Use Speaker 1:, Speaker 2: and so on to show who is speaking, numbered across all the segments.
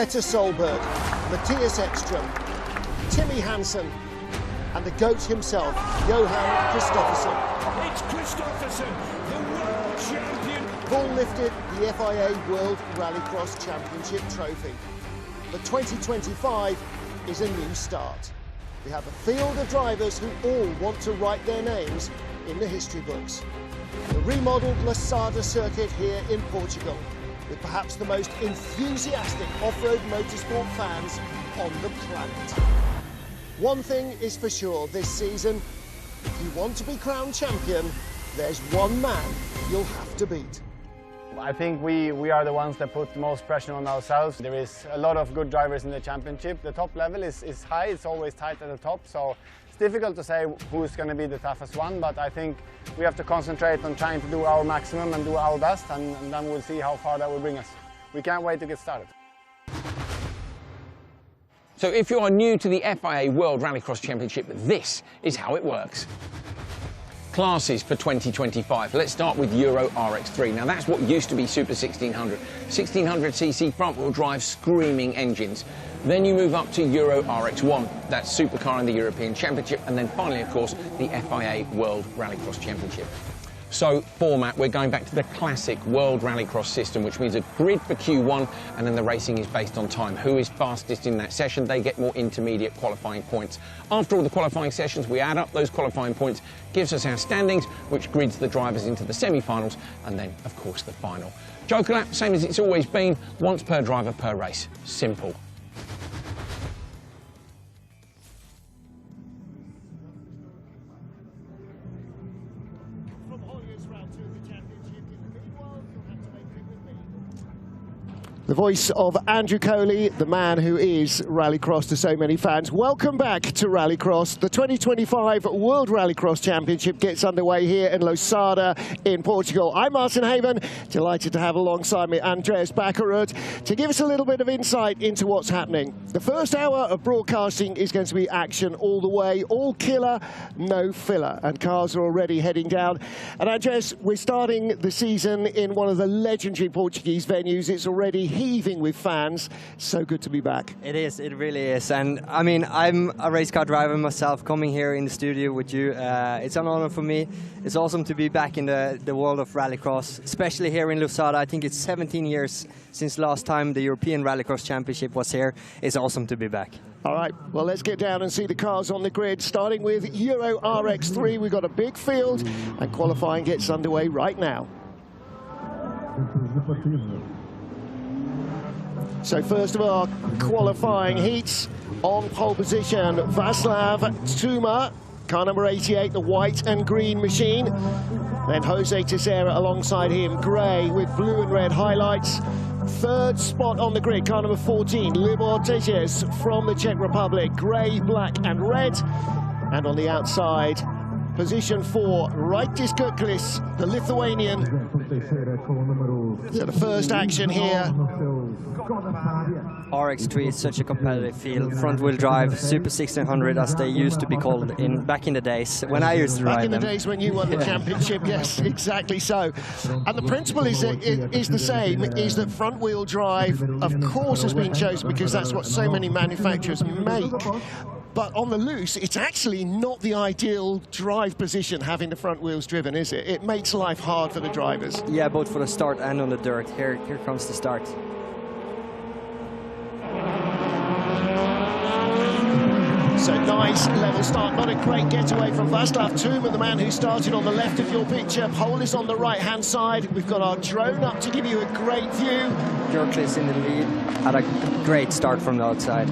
Speaker 1: Petter Solberg, Mattias Ekström, Timmy Hansen, and the GOAT himself, Johan Kristoffersson.
Speaker 2: It's Kristoffersson, the world champion.
Speaker 1: Paul lifted the FIA World Rallycross Championship trophy. But 2025 is a new start. We have a field of drivers who all want to write their names in the history books. The remodeled Lousada circuit here in Portugal, with perhaps the most enthusiastic off-road motorsport fans on the planet. One thing is for sure this season, if you want to be crowned champion, there's one man you'll have to beat.
Speaker 3: I think we are the ones that put the most pressure on ourselves. There is a lot of good drivers in the championship. The top level is high, it's always tight at the top, so it's difficult to say who's going to be the toughest one, but I think we have to concentrate on trying to do our maximum and do our best, and then we'll see how far that will bring us. We can't wait to get started.
Speaker 4: So if you are new to the FIA World Rallycross Championship, this is how it works. Classes for 2025. Let's start with Euro RX3. Now that's what used to be Super 1600. 1600cc front-wheel drive screaming engines. Then you move up to Euro RX1. That's supercar in the European Championship. And then finally, of course, the FIA World Rallycross Championship. So, format, we're going back to the classic World Rallycross system, which means a grid for Q1, and then the racing is based on time. Who is fastest in that session, they get more intermediate qualifying points. After all the qualifying sessions, we add up those qualifying points, gives us our standings, which grids the drivers into the semi-finals, and then, of course, the final. Joker lap, same as it's always been, once per driver per race. Simple.
Speaker 1: The voice of Andrew Coley, the man who is Rallycross to so many fans. Welcome back to Rallycross. The 2025 World Rallycross Championship gets underway here in Lousada in Portugal. I'm Martin Haven, delighted to have alongside me Andreas Bakkerud to give us a little bit of insight into what's happening. The first hour of broadcasting is going to be action all the way, all killer, no filler, and cars are already heading down. And Andreas, we're starting the season in one of the legendary Portuguese venues. It's already heaving with fans. So good to be back.
Speaker 5: It is, it really is. And I mean, I'm a race car driver myself, coming here in the studio with you. It's an honor for me. It's awesome to be back in the world of Rallycross, especially here in Lousada. I think it's 17 years since last time the European Rallycross Championship was here. It's awesome to be back.
Speaker 1: All right, well, let's get down and see the cars on the grid, starting with Euro RX3. We've got a big field, and qualifying gets underway right now. So first of our qualifying heats, on pole position, Václav Tuma, car number 88, the white and green machine. Then Jose Teixeira alongside him, grey with blue and red highlights. Third spot on the grid, car number 14, Libor Tejes from the Czech Republic, grey, black and red. And on the outside, position 4, Raitis Kuklis, the Lithuanian. So the first action here.
Speaker 5: RX3 is such a competitive field. Front-wheel drive, Super 1600, as they used to be called back in the days when I used to ride them.
Speaker 1: Back in the days when you won the championship, yes, exactly so. And the principle is the same, is that front-wheel drive, of course, has been chosen because that's what so many manufacturers make. But on the loose, it's actually not the ideal drive position having the front wheels driven, is it? It makes life hard for the drivers.
Speaker 5: Yeah, both for the start and on the dirt. Here comes the start.
Speaker 1: So nice level start, not a great getaway from Václav Tuma, the man who started on the left of your picture. Pole is on the right-hand side. We've got our drone up to give you a great view.
Speaker 5: Björklis in the lead, had a great start from the outside.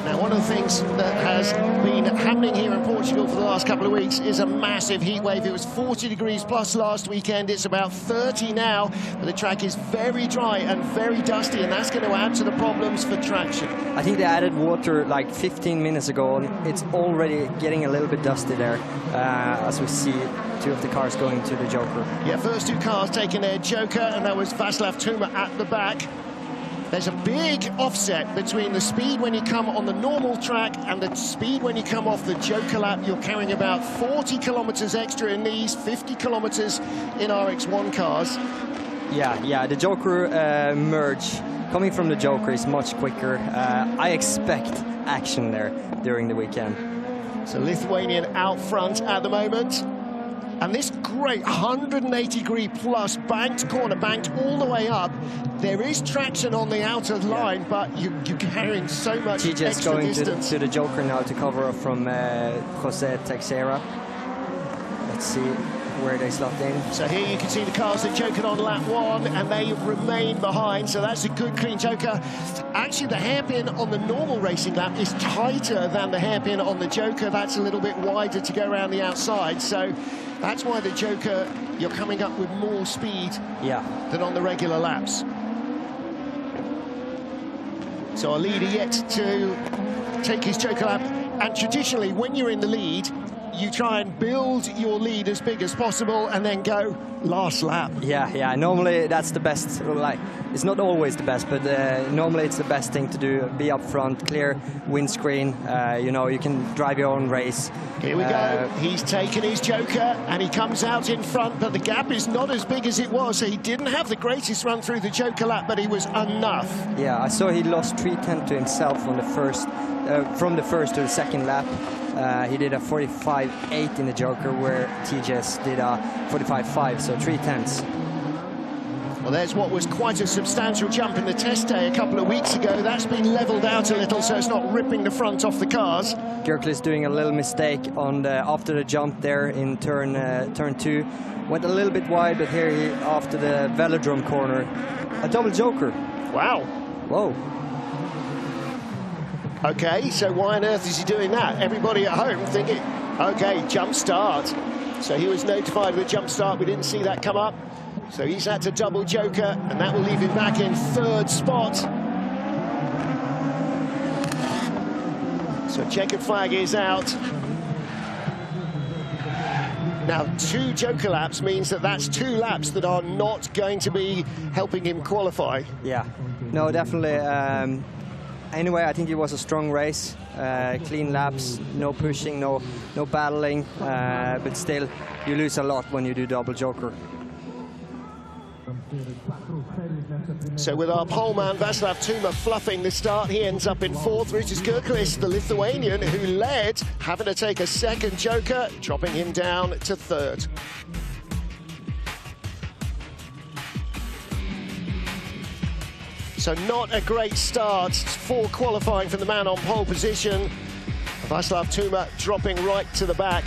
Speaker 1: Now, one of the things that has been happening here in Portugal for the last couple of weeks is a massive heat wave. It was 40 degrees plus last weekend. It's about 30 now, but the track is very dry and very dusty, and that's going to add to the problems for traction.
Speaker 5: I think they added water like 15 minutes ago, and it's already getting a little bit dusty there, as we see two of the cars going to the Joker.
Speaker 1: Yeah, first two cars taking their Joker, and that was Václav Tuma at the back. There's a big offset between the speed when you come on the normal track and the speed when you come off the Joker lap. You're carrying about 40 kilometers extra in these, 50 kilometers in RX1 cars.
Speaker 5: Yeah, the Joker merge coming from the Joker is much quicker. I expect action there during the weekend.
Speaker 1: So Lithuanian out front at the moment. And this great 180-degree plus banked corner, banked all the way up. There is traction on the outer line, but you're carrying so much extra
Speaker 5: going
Speaker 1: distance.
Speaker 5: to the Joker now to cover up from Jose Teixeira. Let's see where they slot in.
Speaker 1: So here you can see the cars that jokered on lap 1, and they remain behind, so that's a good clean joker. Actually, the hairpin on the normal racing lap is tighter than the hairpin on the Joker. That's a little bit wider to go around the outside, so that's why the Joker, you're coming up with more speed than on the regular laps. So a leader yet to take his Joker lap, and traditionally when you're in the lead, you try and build your lead as big as possible and then go last lap.
Speaker 5: Yeah, normally that's the best. Like, it's not always the best, but normally it's the best thing to do. Be up front, clear windscreen, you know, you can drive your own race.
Speaker 1: Here we go, he's taken his Joker and he comes out in front, but the gap is not as big as it was. So he didn't have the greatest run through the Joker lap, but he was enough.
Speaker 5: Yeah, I saw he lost 3/10 to himself on the first, from the first to the second lap. He did a 45.8 in the Joker, where TJS did a 45.5, so 3/10.
Speaker 1: Well, there's what was quite a substantial jump in the test day a couple of weeks ago. That's been levelled out a little, so it's not ripping the front off the cars.
Speaker 5: Gerkle's doing a little mistake on the after the jump there in turn 2. Went a little bit wide, but here he, after the velodrome corner, a double Joker.
Speaker 1: Wow.
Speaker 5: Whoa.
Speaker 1: Okay, so why on earth is he doing that? Everybody at home thinking, okay, jump start. So he was notified with jump start. We didn't see that come up. So he's had to double Joker, and that will leave him back in 3rd spot. So checkered flag is out. Now, 2 Joker laps means that that's 2 laps that are not going to be helping him qualify.
Speaker 5: Yeah, no, definitely. Anyway, I think it was a strong race, clean laps, no pushing, no battling, but still, you lose a lot when you do double Joker.
Speaker 1: So with our poleman Václav Tuma fluffing the start, he ends up in 4th. Rytis Gerklis, the Lithuanian who led, having to take a 2nd Joker, dropping him down to 3rd. So not a great start for qualifying for the man on pole position. Václav Tuma dropping right to the back.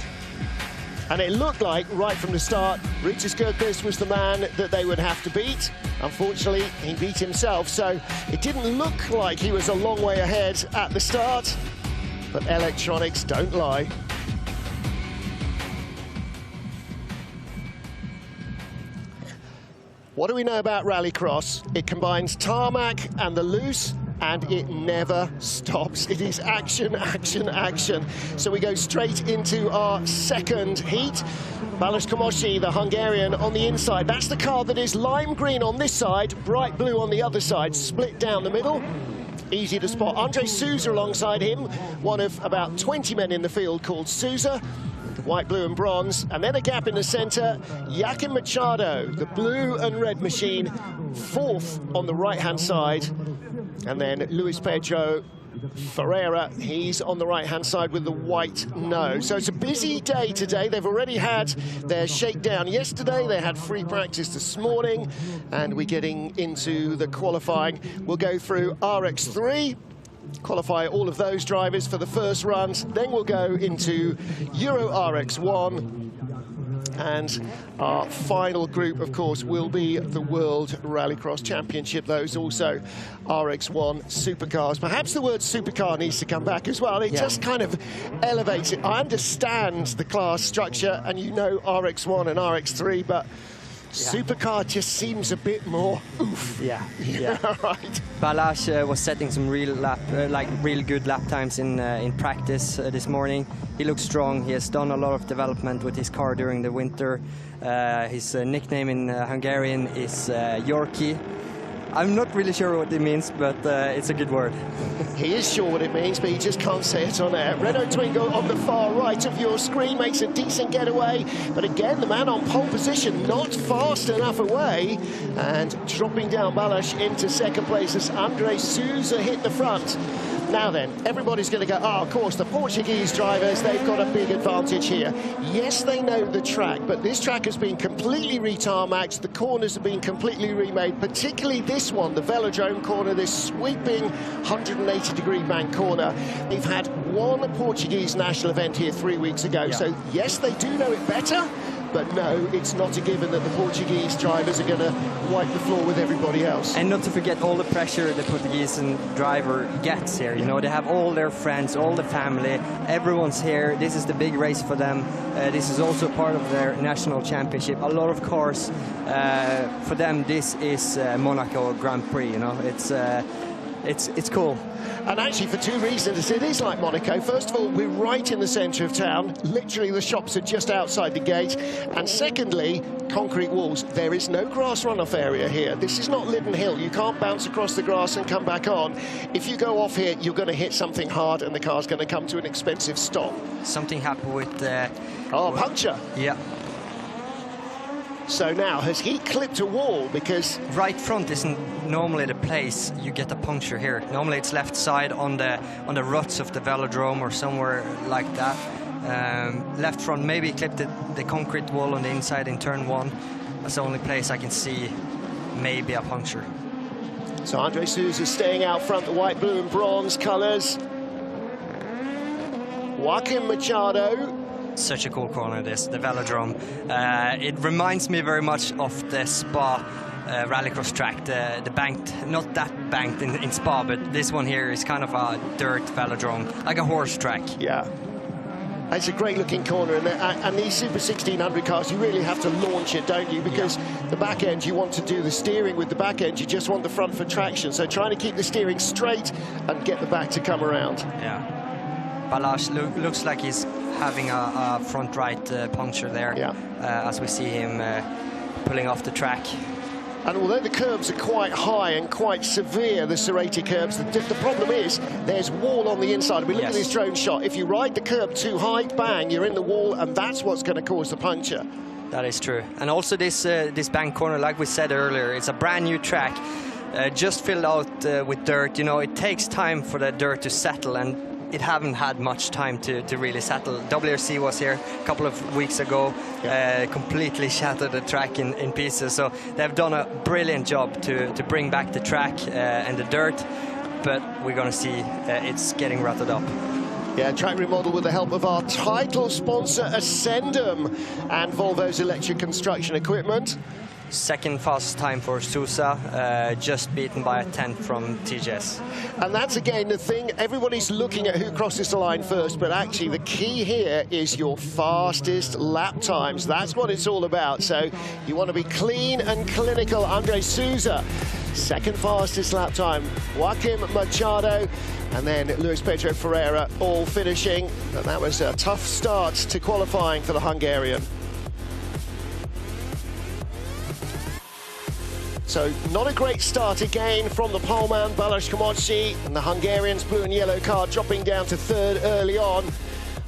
Speaker 1: And it looked like, right from the start, Rytis Gerklis was the man that they would have to beat. Unfortunately, he beat himself, so it didn't look like he was a long way ahead at the start. But electronics don't lie. What do we know about Rallycross? It combines tarmac and the loose, and it never stops. It is action, action, action. So we go straight into our 2nd heat. Balázs Komosi, the Hungarian, on the inside. That's the car that is lime green on this side, bright blue on the other side, split down the middle. Easy to spot. André Souza alongside him, one of about 20 men in the field called Souza. White, blue and bronze, and then a gap in the centre. Joaquim Machado, the blue and red machine, 4th on the right-hand side. And then Luis Pedro Ferreira, he's on the right-hand side with the white nose. So it's a busy day today. They've already had their shakedown yesterday. They had free practice this morning, and we're getting into the qualifying. We'll go through RX3, qualify all of those drivers for the first runs. Then we'll go into Euro RX1. And our final group, of course, will be the World Rallycross Championship. Those also RX1 supercars. Perhaps the word supercar needs to come back as well. It just kind of elevates it. I understand the class structure, and you know RX1 and RX3, but supercar just seems a bit more oof.
Speaker 5: Yeah.
Speaker 1: Right.
Speaker 5: Balázs was setting some real good lap times in practice this morning. He looks strong. He has done a lot of development with his car during the winter. His nickname in Hungarian is Yorki. I'm not really sure what it means, but it's a good word.
Speaker 1: He is sure what it means, but he just can't say it on air. Renault Twingo on the far right of your screen makes a decent getaway, but again, the man on pole position not fast enough away, and dropping down Balázs into second place as Andrés Sousa hit the front. Now then, everybody's going to go, of course, the Portuguese drivers, they've got a big advantage here. Yes, they know the track, but this track has been completely re-tarmacked. The corners have been completely remade, particularly this one, the velodrome corner, this sweeping 180-degree bank corner. They've had one Portuguese national event here 3 weeks ago, so yes, they do know it better. But no, it's not a given that the Portuguese drivers are going to wipe the floor with everybody else.
Speaker 5: And not to forget all the pressure the Portuguese driver gets here. You know, they have all their friends, all the family, everyone's here. This is the big race for them. This is also part of their national championship. A lot of cars. For them, this is Monaco Grand Prix. You know, it's cool.
Speaker 1: And actually, for two reasons, it is like Monaco. First of all, we're right in the centre of town. Literally, the shops are just outside the gate. And secondly, concrete walls. There is no grass runoff area here. This is not Linden Hill. You can't bounce across the grass and come back on. If you go off here, you're going to hit something hard and the car's going to come to an expensive stop.
Speaker 5: Something happened with...
Speaker 1: puncture.
Speaker 5: Yeah.
Speaker 1: So now, has he clipped a wall? Because
Speaker 5: right front isn't normally the place you get a puncture here. Normally it's left side on the ruts of the velodrome or somewhere like that. Left front, maybe he clipped the concrete wall on the inside in turn 1. That's the only place I can see maybe a puncture.
Speaker 1: So Andrés Sousa staying out front, the white, blue and bronze colours. Joaquim Machado.
Speaker 5: Such a cool corner, this, the velodrome. It reminds me very much of the Spa rallycross track, the banked, not that banked in Spa, but this one here is kind of a dirt velodrome, like a horse track.
Speaker 1: Yeah. It's a great looking corner, and these Super 1600 cars, you really have to launch it, don't you? Because the back end, you want to do the steering with the back end, you just want the front for traction. So trying to keep the steering straight and get the back to come around.
Speaker 5: Yeah. Balázs looks like he's having a front right puncture there, as we see him pulling off the track.
Speaker 1: And although the curbs are quite high and quite severe, the serrated curbs, the problem is there's wall on the inside. We look at this drone shot. If you ride the curb too high, bang, you're in the wall, and that's what's going to cause the puncture.
Speaker 5: That is true. And also this bank corner, like we said earlier, it's a brand new track, just filled out with dirt. You know, it takes time for the dirt to settle, and it haven't had much time to really settle. WRC was here a couple of weeks ago, completely shattered the track in pieces. So they've done a brilliant job to bring back the track and the dirt, but we're going to see it's getting rutted up.
Speaker 1: Yeah, track remodel with the help of our title sponsor, Ascendum, and Volvo's electric construction equipment.
Speaker 5: Second fastest time for Sousa, just beaten by a 10th from TGS.
Speaker 1: And that's again the thing, everybody's looking at who crosses the line first, but actually the key here is your fastest lap times. That's what it's all about. So you want to be clean and clinical. Andrés Sousa, second fastest lap time. Joaquim Machado, and then Luis Pedro Ferreira all finishing. And that was a tough start to qualifying for the Hungarian. So not a great start again from the poleman, Balázs Komocsi, and the Hungarians' blue and yellow car dropping down to third early on.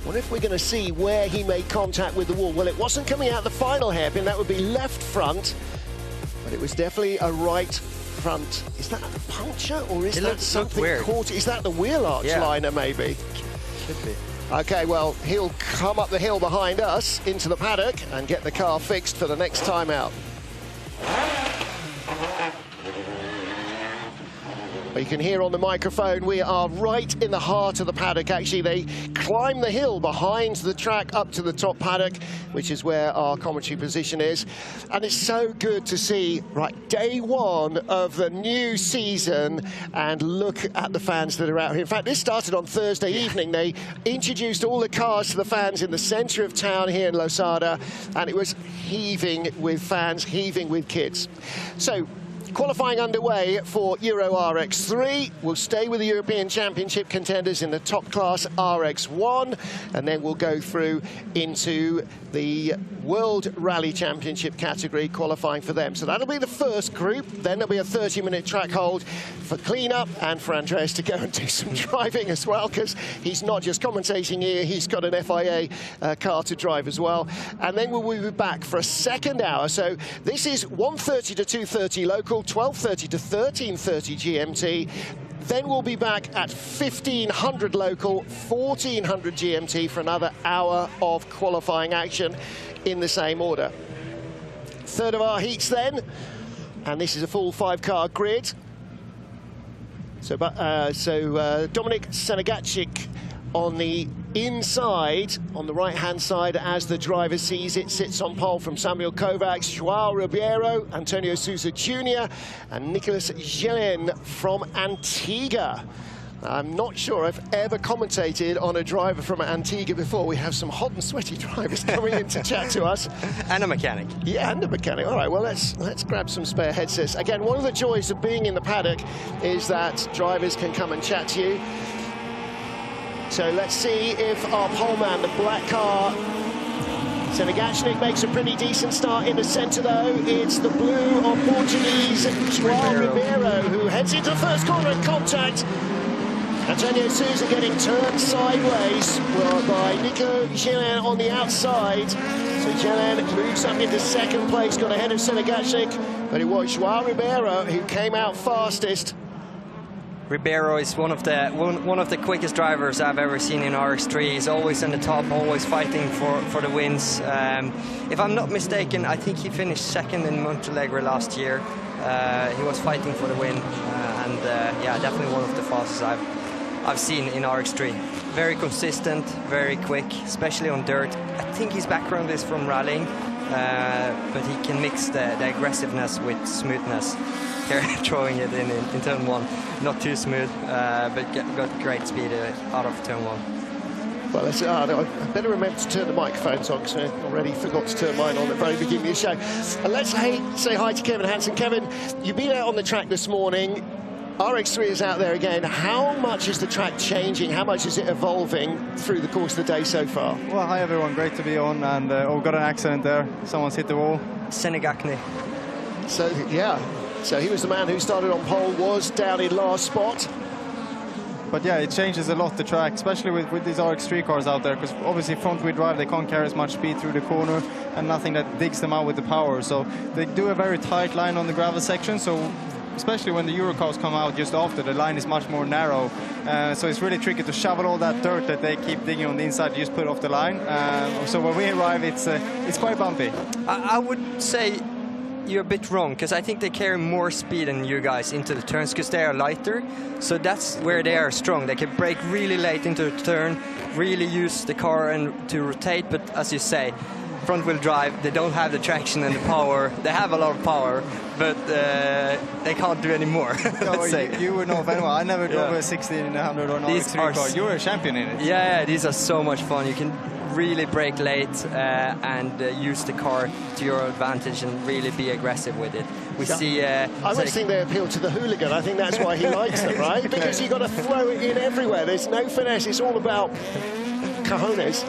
Speaker 1: What if we're going to see where he made contact with the wall? Well, it wasn't coming out the final hairpin, that would be left front, but it was definitely a right front. Is that a puncture, or is that something caught? Is that the wheel arch liner, maybe?
Speaker 5: Should be.
Speaker 1: Okay, well, he'll come up the hill behind us into the paddock and get the car fixed for the next time out. You can hear on the microphone we are right in the heart of the paddock. Actually, they climb the hill behind the track up to the top paddock, which is where our commentary position is. And it's so good to see, right, day one of the new season, and look at the fans that are out here. In fact, this started on Thursday evening. They introduced all the cars to the fans in the centre of town here in Lousada, and it was heaving with fans, heaving with kids. So, Qualifying underway for Euro RX3. We'll stay with the European Championship contenders in the top class RX1, and then we'll go through into the World Rally Championship category, qualifying for them. So that'll be the first group. Then there'll be a 30-minute track hold for clean-up and for Andreas to go and do some driving as well, because he's not just commentating here, he's got an FIA car to drive as well. And then we'll be back for a second hour. So this is 1:30 to 2:30 local, 12:30 to 13:30 GMT. Then we'll be back at 1500 local, 1400 GMT for another hour of qualifying action in the same order. Third of our heats then, and this is a full 5-car grid. So Dominik Senegacic on the inside, on the right-hand side, as the driver sees it, sits on pole from Samuel Kovacs, Joao Ribeiro, Antonio Sousa Jr. and Nicolas Gélin from Antigua. I'm not sure I've ever commentated on a driver from Antigua before. We have some hot and sweaty drivers coming in to chat to us.
Speaker 5: And a mechanic.
Speaker 1: Yeah, and a mechanic. All right, well, let's grab some spare headsets. Again, one of the joys of being in the paddock is that drivers can come and chat to you. So let's see if our poleman, the black car, Senegacic, makes a pretty decent start in the centre, though. It's the blue of Portuguese Joao Ribeiro, who heads into the first corner in contact. Antonio Sousa getting turned sideways by Nico Gélin on the outside. So Gélin moves up into second place, got ahead of Senegacic, but it was Joao Ribeiro who came out fastest.
Speaker 5: Ribeiro is one of the quickest drivers I've ever seen in RX3. He's always on the top, always fighting for the wins. If I'm not mistaken, I think he finished second in Montenegro last year. He was fighting for the win, and yeah, definitely one of the fastest I've seen in RX3. Very consistent, very quick, especially on dirt. I think his background is from rallying, but he can mix the aggressiveness with smoothness. Here, throwing it in turn 1, not too smooth, but got great speed out of turn 1.
Speaker 1: Well, I better remember to turn the microphones on, because I already forgot to turn mine on at the very beginning of the show. Let's say hi to Kevin Hansen. Kevin, you've been out on the track this morning. RX3 is out there again. How much is the track changing? How much is it evolving through the course of the day so far?
Speaker 6: Well, hi everyone, great to be on, and we got an accident there. Someone's hit the wall.
Speaker 5: Senegacic.
Speaker 1: So, yeah. So he was the man who started on pole, was down in last spot.
Speaker 6: But yeah, it changes a lot, the track, especially with these RX3 cars out there, because obviously front-wheel drive, they can't carry as much speed through the corner, and nothing that digs them out with the power. So they do a very tight line on the gravel section, so especially when the Euro cars come out just after, the line is much more narrow. So it's really tricky to shovel all that dirt that they keep digging on the inside, you just put it off the line. So when we arrive, it's quite bumpy.
Speaker 5: I would say you're a bit wrong, because I think they carry more speed than you guys into the turns, because they are lighter. So that's where they are strong. They can brake really late into the turn, really use the car and to rotate. But as you say, front-wheel drive, they don't have the traction and the power. They have a lot of power, but they can't do any more. Let's say.
Speaker 6: You would know of anyone. I never drove a 1600 or an RX3 car. You were a champion in it.
Speaker 5: Yeah, these are so much fun. You can really brake late and use the car to your advantage and really be aggressive with it. We see.
Speaker 1: I always think they appeal to the hooligan. I think that's why he likes them, right? Because you've got to throw it in everywhere. There's no finesse. It's all about cojones.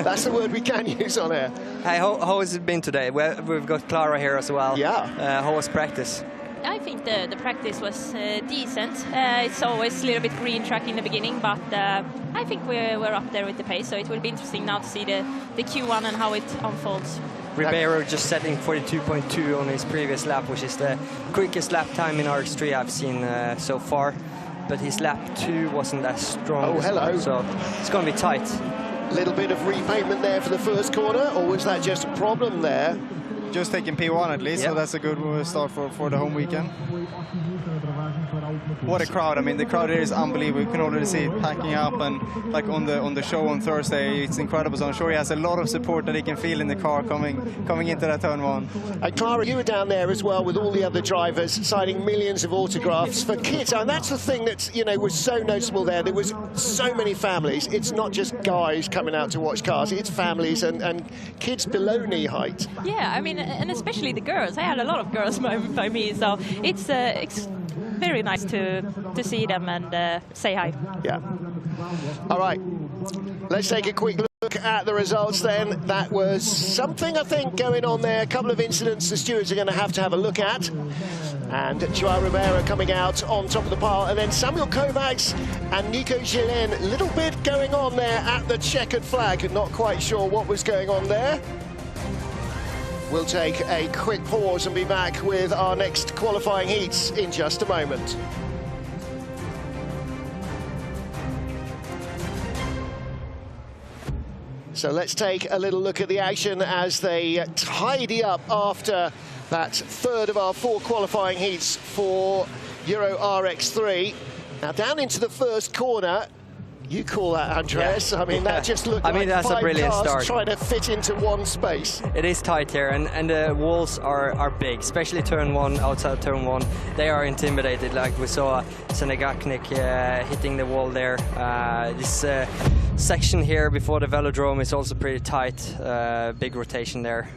Speaker 1: That's the word we can use on air.
Speaker 5: Hey, how has it been today? We've got Clara here as well.
Speaker 1: Yeah.
Speaker 5: How was practice?
Speaker 7: I think the practice was decent. It's always a little bit green track in the beginning, but I think we're up there with the pace, so it will be interesting now to see the Q1 and how it unfolds.
Speaker 5: Ribeiro just setting 42.2 on his previous lap, which is the quickest lap time in RX3 I've seen so far. But his lap 2 wasn't that strong.
Speaker 1: Oh, hello.
Speaker 5: So it's going to be tight.
Speaker 1: Little bit of repavement there for the first corner, or was that just a problem there?
Speaker 6: Just taking P1 at least, so that's a good start for the home weekend. What a crowd! I mean, the crowd here is unbelievable. You can already see it packing up, and like on the show on Thursday, it's incredible. So I'm sure he has a lot of support that he can feel in the car coming into that turn 1.
Speaker 1: And Clara, you were down there as well with all the other drivers, signing millions of autographs for kids. And that's the thing that was so noticeable there. There was so many families. It's not just guys coming out to watch cars. It's families and kids below knee height.
Speaker 7: Yeah, I mean, mean, and especially the girls. I had a lot of girls by me, so it's very nice to see them and say hi.
Speaker 1: Yeah. All right. Let's take a quick look at the results then. That was something, I think, going on there. A couple of incidents the stewards are going to have a look at. And João Ribeiro coming out on top of the pile. And then Samuel Kovacs and Nico Gillen. A little bit going on there at the checkered flag. Not quite sure what was going on there. We'll take a quick pause and be back with our next qualifying heats in just a moment. So let's take a little look at the action as they tidy up after that third of our 4 qualifying heats for Euro RX3. Now down into the first corner. You call that, Andreas? Yeah. I mean, that just looked like
Speaker 5: that's
Speaker 1: 5
Speaker 5: a brilliant
Speaker 1: cars
Speaker 5: start.
Speaker 1: Trying to fit into one space.
Speaker 5: It is tight here, and the walls are big, especially turn 1, outside turn 1. They are intimidated, like we saw Biķernieki hitting the wall there. This section here before the velodrome is also pretty tight, big rotation there.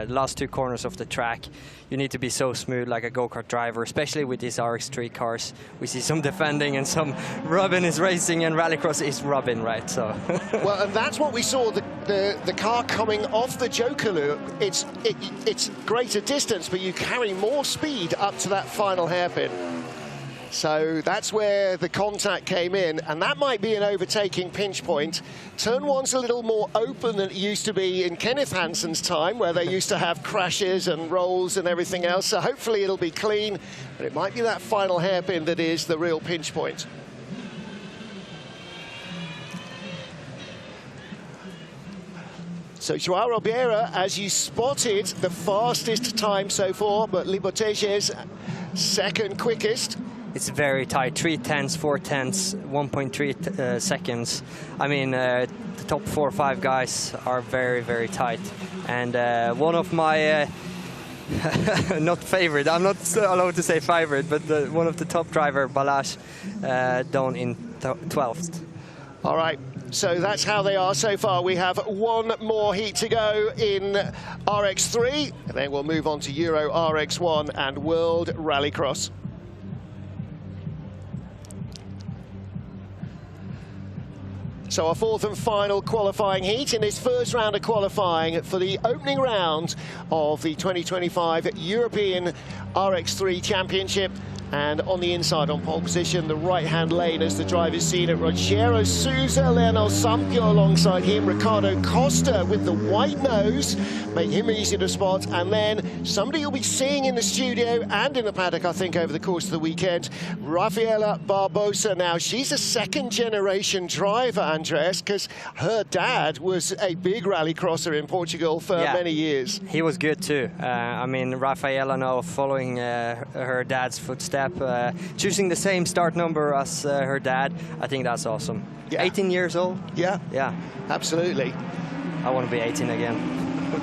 Speaker 5: The last 2 corners of the track, you need to be so smooth like a go-kart driver, especially with these RX3 cars. We see some defending and some Robin is racing, and Rallycross is Robin, right? So.
Speaker 1: Well, and that's what we saw, the car coming off the Joker loop. It's greater distance, but you carry more speed up to that final hairpin. So that's where the contact came in, and that might be an overtaking pinch point. Turn 1's a little more open than it used to be in Kenneth Hansen's time, where they used to have crashes and rolls and everything else. So hopefully it'll be clean, but it might be that final hairpin that is the real pinch point. So João Ribeiro, as you spotted, the fastest time so far, but Liboteges second quickest.
Speaker 5: It's very tight, 3/10, 4/10, 1.3 seconds. I mean, the top 4 or 5 guys are very, very tight. And one of my, not favorite, I'm not allowed to say favorite, but one of the top driver, Balázs, down in 12th.
Speaker 1: All right, so that's how they are so far. We have 1 more heat to go in RX3, and then we'll move on to Euro RX1 and World Rallycross. So our 4th and final qualifying heat in this first round of qualifying for the opening round of the 2025 European RX3 Championship. And on the inside, on pole position, the right-hand lane as the driver's seen at Rogério Sousa, Leonel Sampio alongside him, Ricardo Costa with the white nose, make him easy to spot. And then somebody you'll be seeing in the studio and in the paddock, I think, over the course of the weekend, Rafaela Barbosa. Now, she's a second-generation driver, Andreas, because her dad was a big rallycrosser in Portugal for many years.
Speaker 5: He was good too. I mean, Rafaela now following her dad's footsteps. Choosing the same start number as her dad, I think that's awesome. Yeah. 18 years old?
Speaker 1: Yeah.
Speaker 5: Yeah.
Speaker 1: Absolutely.
Speaker 5: I want to be 18 again.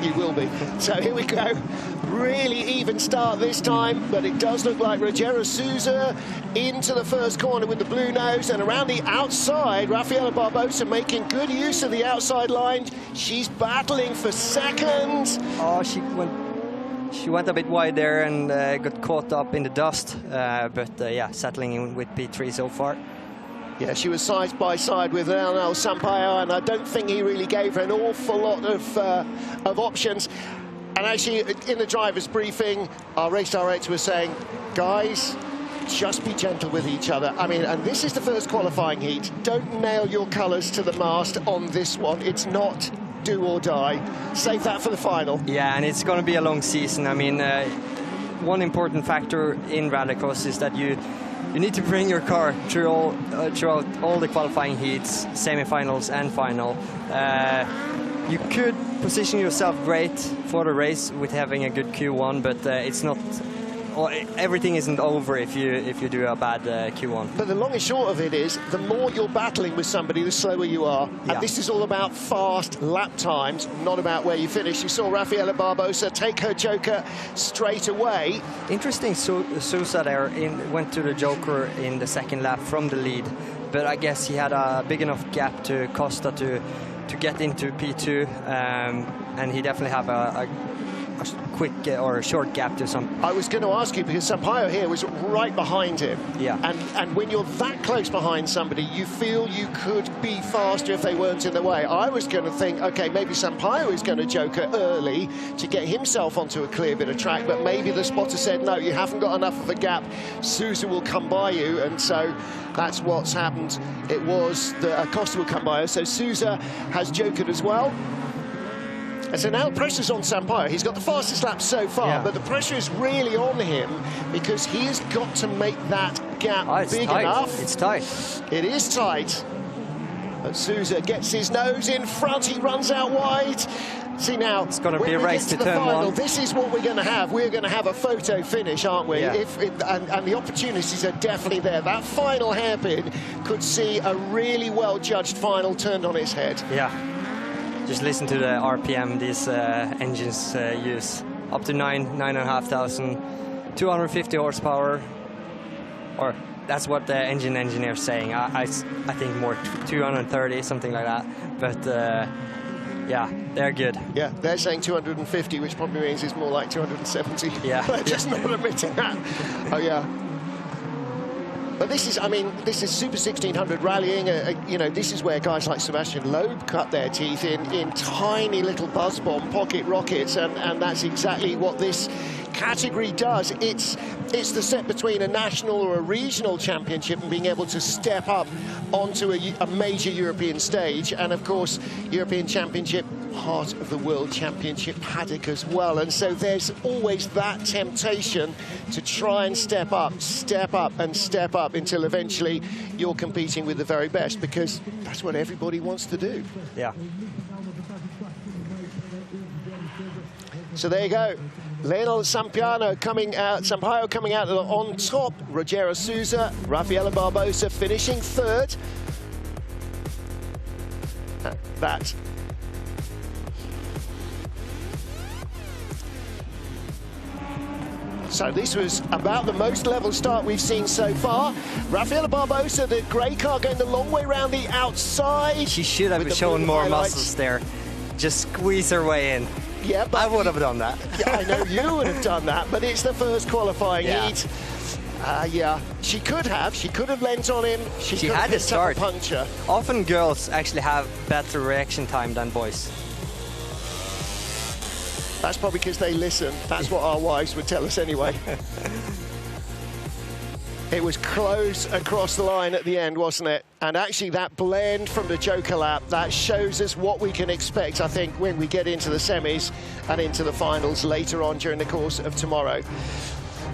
Speaker 1: You will be. So here we go. Really even start this time, but it does look like Rogério Sousa into the first corner with the blue nose, and around the outside, Rafaela Barbosa making good use of the outside line. She's battling for second.
Speaker 5: Oh, she went a bit wide there and got caught up in the dust, but yeah, settling in with P3 so far.
Speaker 1: Yeah, she was side by side with Leonel Sampaio, and I don't think he really gave her an awful lot of options. And actually, in the driver's briefing, our race director was saying, guys, just be gentle with each other. I mean, and this is the first qualifying heat. Don't nail your colours to the mast on this one. It's not do or die. Save that for the final.
Speaker 5: Yeah, and it's going to be a long season. I mean, one important factor in Rallycross is that you need to bring your car throughout all the qualifying heats, semi-finals and final. You could position yourself great for the race with having a good Q1, but it's not. Everything isn't over if you do a bad Q1.
Speaker 1: But the long and short of it is, the more you're battling with somebody, the slower you are. Yeah. And this is all about fast lap times, not about where you finish. You saw Rafaela Barbosa take her Joker straight away.
Speaker 5: Interesting, Sousa there went to the Joker in the second lap from the lead, but I guess he had a big enough gap to Costa to get into P2, and he definitely have a quick or a short gap to some.
Speaker 1: I was going to ask you, because Sampaio here was right behind him.
Speaker 5: Yeah.
Speaker 1: And when you're that close behind somebody, you feel you could be faster if they weren't in the way. I was going to think, okay, maybe Sampaio is going to joker early to get himself onto a clear bit of track, but maybe the spotter said, no, you haven't got enough of a gap. Sousa will come by you, and so that's what's happened. It was that Acosta will come by us, so Sousa has jokered as well. And so now the pressure's on Sampaio. He's got the fastest lap so far, but the pressure is really on him because he has got to make that gap big enough.
Speaker 5: It's tight.
Speaker 1: It is tight. But Sousa gets his nose in front. He runs out wide. See now,
Speaker 5: it's going to be a race to turn one.
Speaker 1: This is what we're going to have. We're going to have a photo finish, aren't we?
Speaker 5: Yeah.
Speaker 1: And the opportunities are definitely there. That final hairpin could see a really well-judged final turned on its head.
Speaker 5: Yeah. Just listen to the RPM these engines use. Up to 9,500, 250 horsepower. Or that's what the engine engineer's saying. I think more 230, something like that. But yeah, they're good.
Speaker 1: Yeah, they're saying 250, which probably means it's more like 270.
Speaker 5: Yeah.
Speaker 1: They're just not admitting that. Oh, yeah. But this is, I mean, this is Super 1600 rallying. You know, this is where guys like Sébastien Loeb cut their teeth in tiny little buzz bomb pocket rockets, and that's exactly what this category does. It's the step between a national or a regional championship and being able to step up onto a major European stage, and of course, European Championship, part of the World Championship paddock as well. And so there's always that temptation to try and step up and step up until eventually you're competing with the very best, because that's what everybody wants to do.
Speaker 5: Yeah.
Speaker 1: So there you go. Lionel Sampaio coming out on top. Rogério Sousa, Rafael Barbosa finishing third. That. So this was about the most level start we've seen so far. Rafael Barbosa, the grey car, going the long way around the outside.
Speaker 5: She should have shown more muscles there. Just squeeze her way in.
Speaker 1: Yeah, but
Speaker 5: I would have done that.
Speaker 1: Yeah, I know you would have done that, but it's the first qualifying heat. Yeah, she could have lent on him. She
Speaker 5: had to start.
Speaker 1: A puncture.
Speaker 5: Often girls actually have better reaction time than boys.
Speaker 1: That's probably because they listen. That's what our wives would tell us anyway. It was close across the line at the end, wasn't it? And actually that blend from the Joker lap, that shows us what we can expect, I think, when we get into the semis and into the finals later on during the course of tomorrow.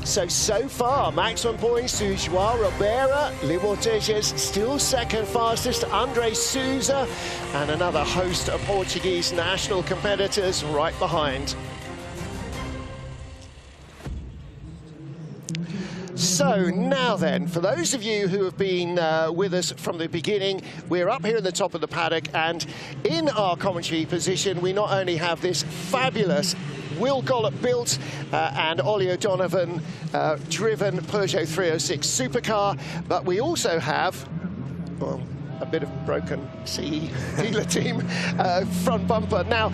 Speaker 1: So far, maximum points to João Ribeira, Limoteges still second fastest, André Sousa, and another host of Portuguese national competitors right behind. So now then, for those of you who have been with us from the beginning, we're up here at the top of the paddock, and in our commentary position, we not only have this fabulous Will Gollop built and Ollie O'Donovan driven Peugeot 306 supercar, but we also have, well, a bit of broken CE dealer team front bumper. Now,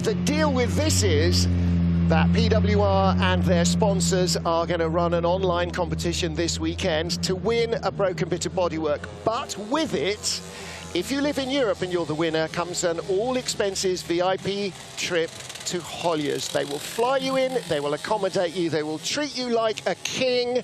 Speaker 1: the deal with this is that PWR and their sponsors are going to run an online competition this weekend to win a broken bit of bodywork. But with it, if you live in Europe and you're the winner, comes an all-expenses VIP trip to Höljes. They will fly you in, they will accommodate you, they will treat you like a king,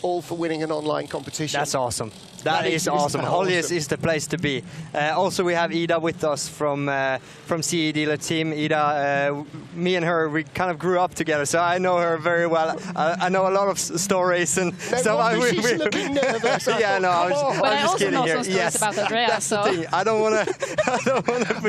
Speaker 1: all for winning an online competition.
Speaker 5: That's awesome. That is awesome. Höljes is the place to be. Also, we have Ida with us from CE Dealer Team. Ida, me and her, we kind of grew up together, so I know her very well. I know a lot of stories, and
Speaker 1: she's looking nervous.
Speaker 5: Yeah, no, I'm just kidding
Speaker 7: know
Speaker 5: here.
Speaker 7: Some stories about Andreas, so.
Speaker 5: The thing. I don't want to.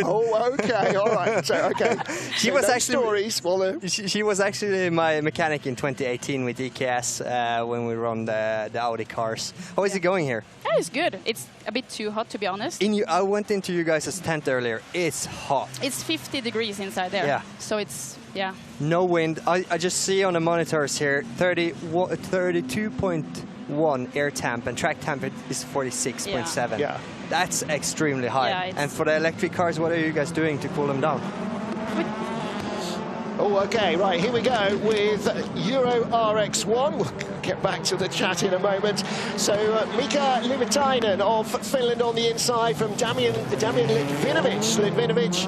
Speaker 1: Oh, okay, all right. So, okay.
Speaker 5: She was actually
Speaker 1: stories. Well,
Speaker 5: she was actually my mechanic in 2018 with EKS when we run the Audi cars. How is it going here?
Speaker 8: Yeah, it's good. It's a bit too hot, to be honest.
Speaker 5: I went into you guys' tent earlier. It's hot.
Speaker 8: It's 50 degrees inside there.
Speaker 5: Yeah.
Speaker 8: So it's, yeah.
Speaker 5: No wind. I just see on the monitors here 32.1 air temp, and track temp is 46.7.
Speaker 1: Yeah.
Speaker 5: That's extremely high.
Speaker 8: Yeah,
Speaker 5: and for the electric cars, what are you guys doing to cool them down?
Speaker 1: Oh, okay, right, here we go with Euro RX1. We'll get back to the chat in a moment. So, Mika Limitainen of Finland on the inside from Damian Litvinovic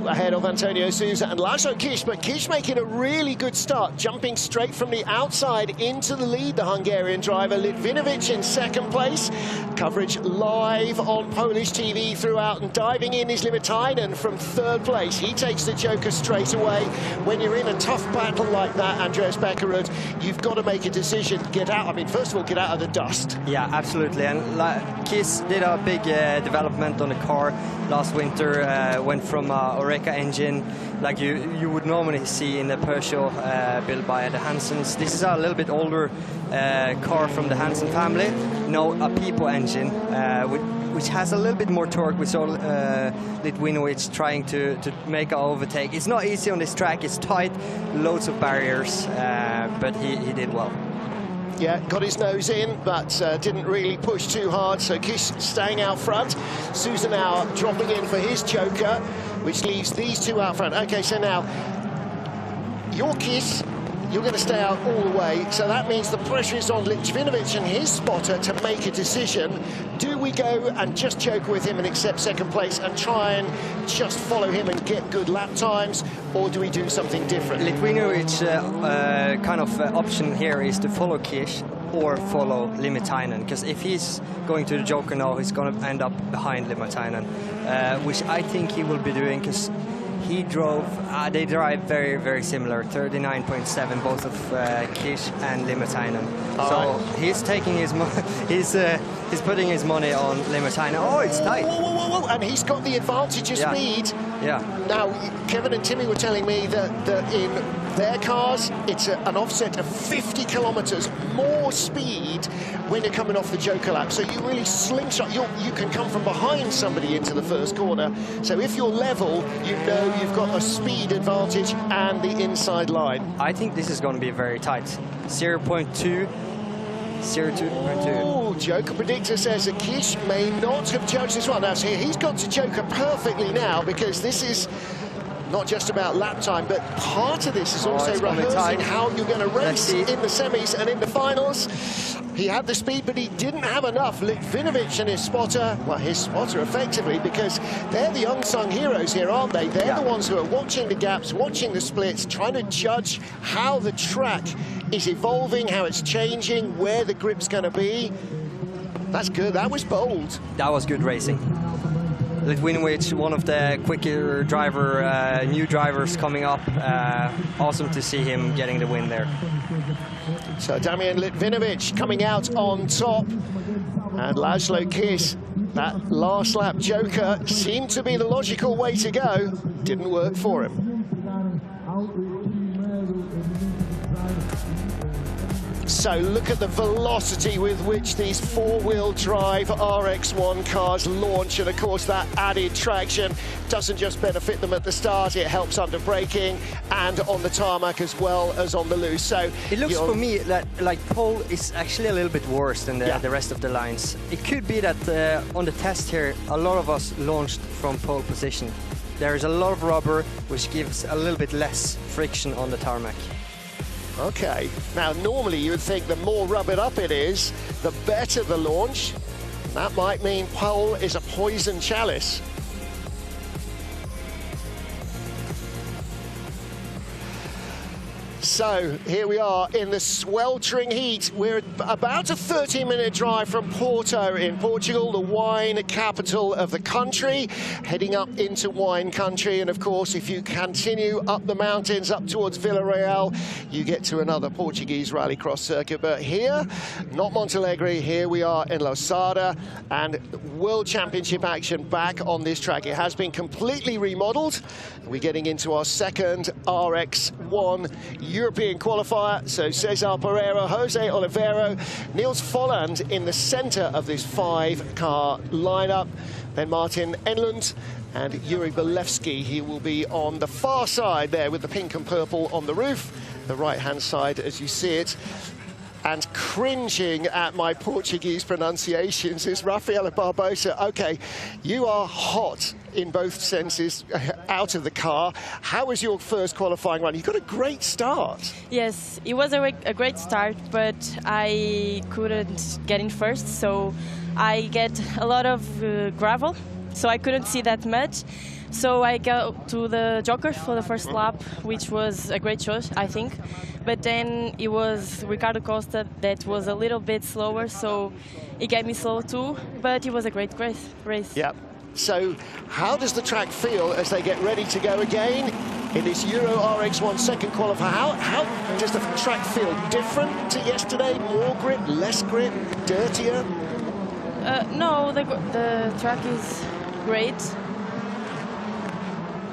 Speaker 1: ahead of Antonio Sousa and Laszlo Kiss, but Kiss making a really good start, jumping straight from the outside into the lead, the Hungarian driver. Litvinovic in second place. Coverage live on Polish TV throughout, and diving in is Limitainen from third place. He takes the joker straight away. When you're in a tough battle like that, Andreas Bakkerud, you've got to make a decision. Get out, I mean, first of all, get out of the dust.
Speaker 5: Yeah, absolutely. And Kiss did a big development on the car last winter, went from Oreca engine like you would normally see in the Peugeot built by the Hansens. This is a little bit older car from the Hansen family. No, a Pipo engine, which has a little bit more torque. We saw Litvinovic trying to make an overtake. It's not easy on this track. It's tight, loads of barriers, but he did well.
Speaker 1: Yeah, got his nose in, but didn't really push too hard, so Kiss staying out front. Sousa now dropping in for his joker, which leaves these two out front. Okay, so now, your Kiss, you're going to stay out all the way, so that means the pressure is on Litvinovic and his spotter to make a decision. Do we go and just joke with him and accept second place and try and just follow him and get good lap times, or do we do something different?
Speaker 5: Litvinovic's kind of option here is to follow Kish or follow Limitainen, because if he's going to the joker now, he's going to end up behind Limitainen, which I think he will be doing, because he drove, they drive very, very similar, 39.7, both of Kish and Limitainen. So he's taking his he's putting his money on Limitainen. Oh, it's tight.
Speaker 1: Whoa. And he's got the advantage of speed.
Speaker 5: Yeah.
Speaker 1: Now, Kevin and Timmy were telling me that in their cars, it's an offset of 50 kilometers more speed when you're coming off the joker lap. So you really slingshot. You can come from behind somebody into the first corner. So if you're level, you know you've got a speed advantage and the inside line.
Speaker 5: I think this is going to be very tight. 0.2. 0.2.
Speaker 1: Oh, Joker Predictor says that Kish may not have judged this one. Now, so he's got to joker perfectly now, because this is not just about lap time, but part of this is also rehearsing how you're going to race in the semis and in the finals. He had the speed, but he didn't have enough. Litvinovic and his spotter, well, his spotter effectively, because they're the unsung heroes here, aren't they? They're the ones who are watching the gaps, watching the splits, trying to judge how the track is evolving, how it's changing, where the grip's going to be. That's good. That was bold.
Speaker 5: That was good racing. Litvinovic, one of the quicker new drivers coming up. Awesome to see him getting the win there.
Speaker 1: So Damian Litvinovic coming out on top, and Laszlo Kiss, that last lap joker seemed to be the logical way to go. Didn't work for him. So look at the velocity with which these four-wheel drive RX1 cars launch, and of course that added traction doesn't just benefit them at the start, it helps under braking and on the tarmac as well as on the loose. So
Speaker 5: it looks for me that like pole is actually a little bit worse than the rest of the lines. It could be that on the test here, a lot of us launched from pole position. There is a lot of rubber, which gives a little bit less friction on the tarmac.
Speaker 1: Okay, now normally you would think the more rubbered up it is, the better the launch. That might mean pole is a poison chalice. So here we are in the sweltering heat. We're about a 30-minute drive from Porto in Portugal, the wine capital of the country, heading up into wine country. And of course, if you continue up the mountains, up towards Villarreal, you get to another Portuguese rallycross circuit. But here, not Montalegre, here we are in Lousada, and World Championship action back on this track. It has been completely remodeled. We're getting into our second RX1 European qualifier. So Cesar Pereira, Jose Oliveira, Niels Folland in the center of this 5-car lineup. Then Martin Enlund and Yuri Bolevsky. He will be on the far side there with the pink and purple on the roof. The right-hand side as you see it. and cringing at my Portuguese pronunciations is Rafaela Barbosa. Okay, you are hot in both senses out of the car. How was your first qualifying run? You got a great start.
Speaker 9: Yes, it was a great start, but I couldn't get in first, so I get a lot of gravel, so I couldn't see that much. So I go to the Joker for the first lap, which was a great choice, I think. But then it was Ricardo Costa that was a little bit slower, so it gave me slow too. But it was a great race.
Speaker 1: Yeah. So how does the track feel as they get ready to go again in this Euro RX1 second qualifier? How does the track feel? Different to yesterday? More grip, less grip, dirtier?
Speaker 9: No, the track is great.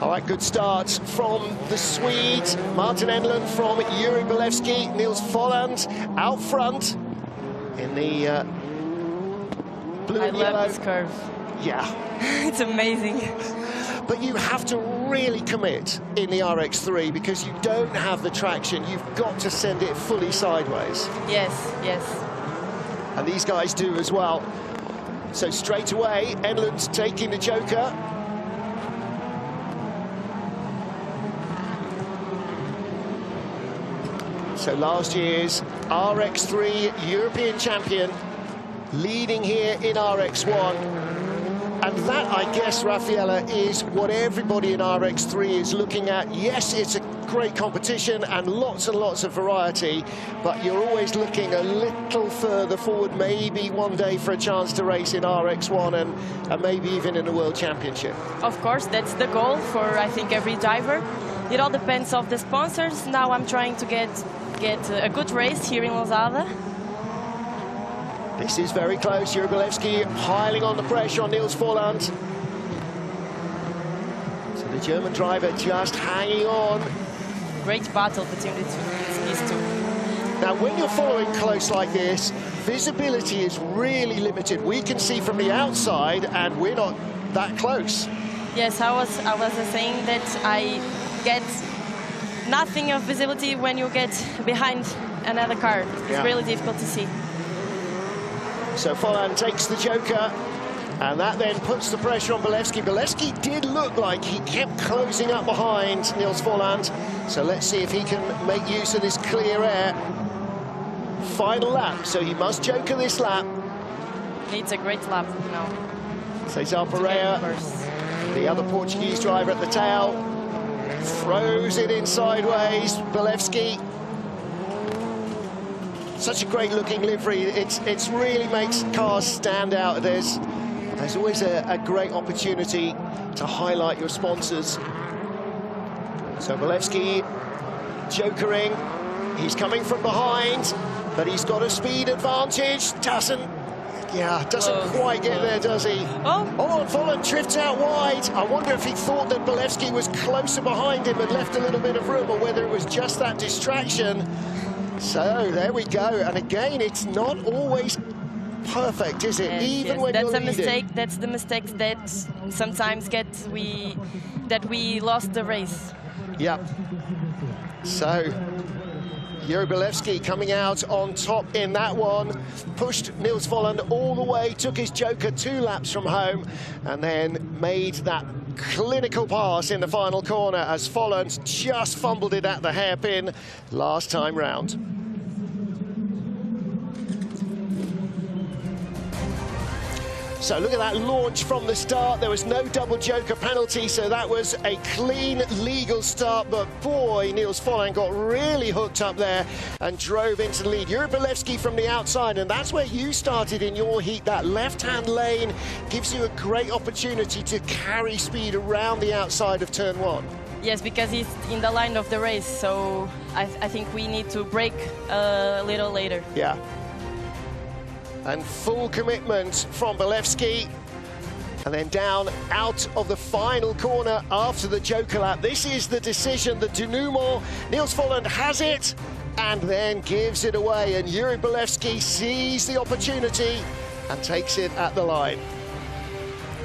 Speaker 1: All right, good start from the Swedes. Martin Enlund from Juri Bolewski. Nils Folland out front in the blue and yellow.
Speaker 9: I love this curve.
Speaker 1: Yeah.
Speaker 9: It's amazing.
Speaker 1: But you have to really commit in the RX3 because you don't have the traction. You've got to send it fully sideways.
Speaker 9: Yes, yes.
Speaker 1: And these guys do as well. So straight away, Enlund's taking the Joker. So last year's RX3 European champion leading here in RX1. And that, I guess, Rafaela, is what everybody in RX3 is looking at. Yes, it's a great competition and lots of variety, but you're always looking a little further forward, maybe one day for a chance to race in RX1 and maybe even in a World Championship.
Speaker 9: Of course, that's the goal for, I think, every driver. It all depends on the sponsors. Now I'm trying to get a good race here in Lousada.
Speaker 1: This is very close. Juri Bolewski piling on the pressure on Nils Folland. So the German driver just hanging on.
Speaker 9: Great battle between these two.
Speaker 1: Now, when you're following close like this, visibility is really limited. We can see from the outside, and we're not that close.
Speaker 9: Yes, I was saying that I get nothing of visibility when you get behind another car. It's really difficult to see.
Speaker 1: So Folland takes the Joker, and that then puts the pressure on Bolewski. Bolewski did look like he kept closing up behind Nils Folland. So let's see if he can make use of this clear air. Final lap, so he must Joker this lap.
Speaker 9: Needs a great lap now.
Speaker 1: Cesar Pereira, the other Portuguese driver at the tail, throws it in sideways. Bolewski. Such a great looking livery. It's really makes cars stand out. There's always a great opportunity to highlight your sponsors. So Bolewski jokering. He's coming from behind, but he's got a speed advantage. Doesn't quite get there, does he? Oh, Folland drifts out wide. I wonder if he thought that Bolewski was closer behind him and left a little bit of room, or whether it was just that distraction. So there we go, and again, it's not always perfect, is it?
Speaker 9: Yes,
Speaker 1: when
Speaker 9: that's
Speaker 1: you're
Speaker 9: a
Speaker 1: leading.
Speaker 9: mistake. That's the mistakes that sometimes we lost the race.
Speaker 1: Yep. So Juri Bolewski coming out on top in that one, pushed Nils Folland all the way, took his Joker 2 laps from home, and then made that clinical pass in the final corner as Folland just fumbled it at the hairpin last time round. So look at that launch from the start. There was no double Joker penalty, so that was a clean, legal start. But boy, Nils Folland got really hooked up there and drove into the lead. Juri Bolewski from the outside, and that's where you started in your heat. That left-hand lane gives you a great opportunity to carry speed around the outside of turn 1.
Speaker 9: Yes, because he's in the line of the race, so I think we need to brake a little later.
Speaker 1: Yeah. And full commitment from Bolewski. And then down out of the final corner after the Joker lap. This is the decision, the denouement. Nils Folland has it and then gives it away. And Juri Bolewski sees the opportunity and takes it at the line.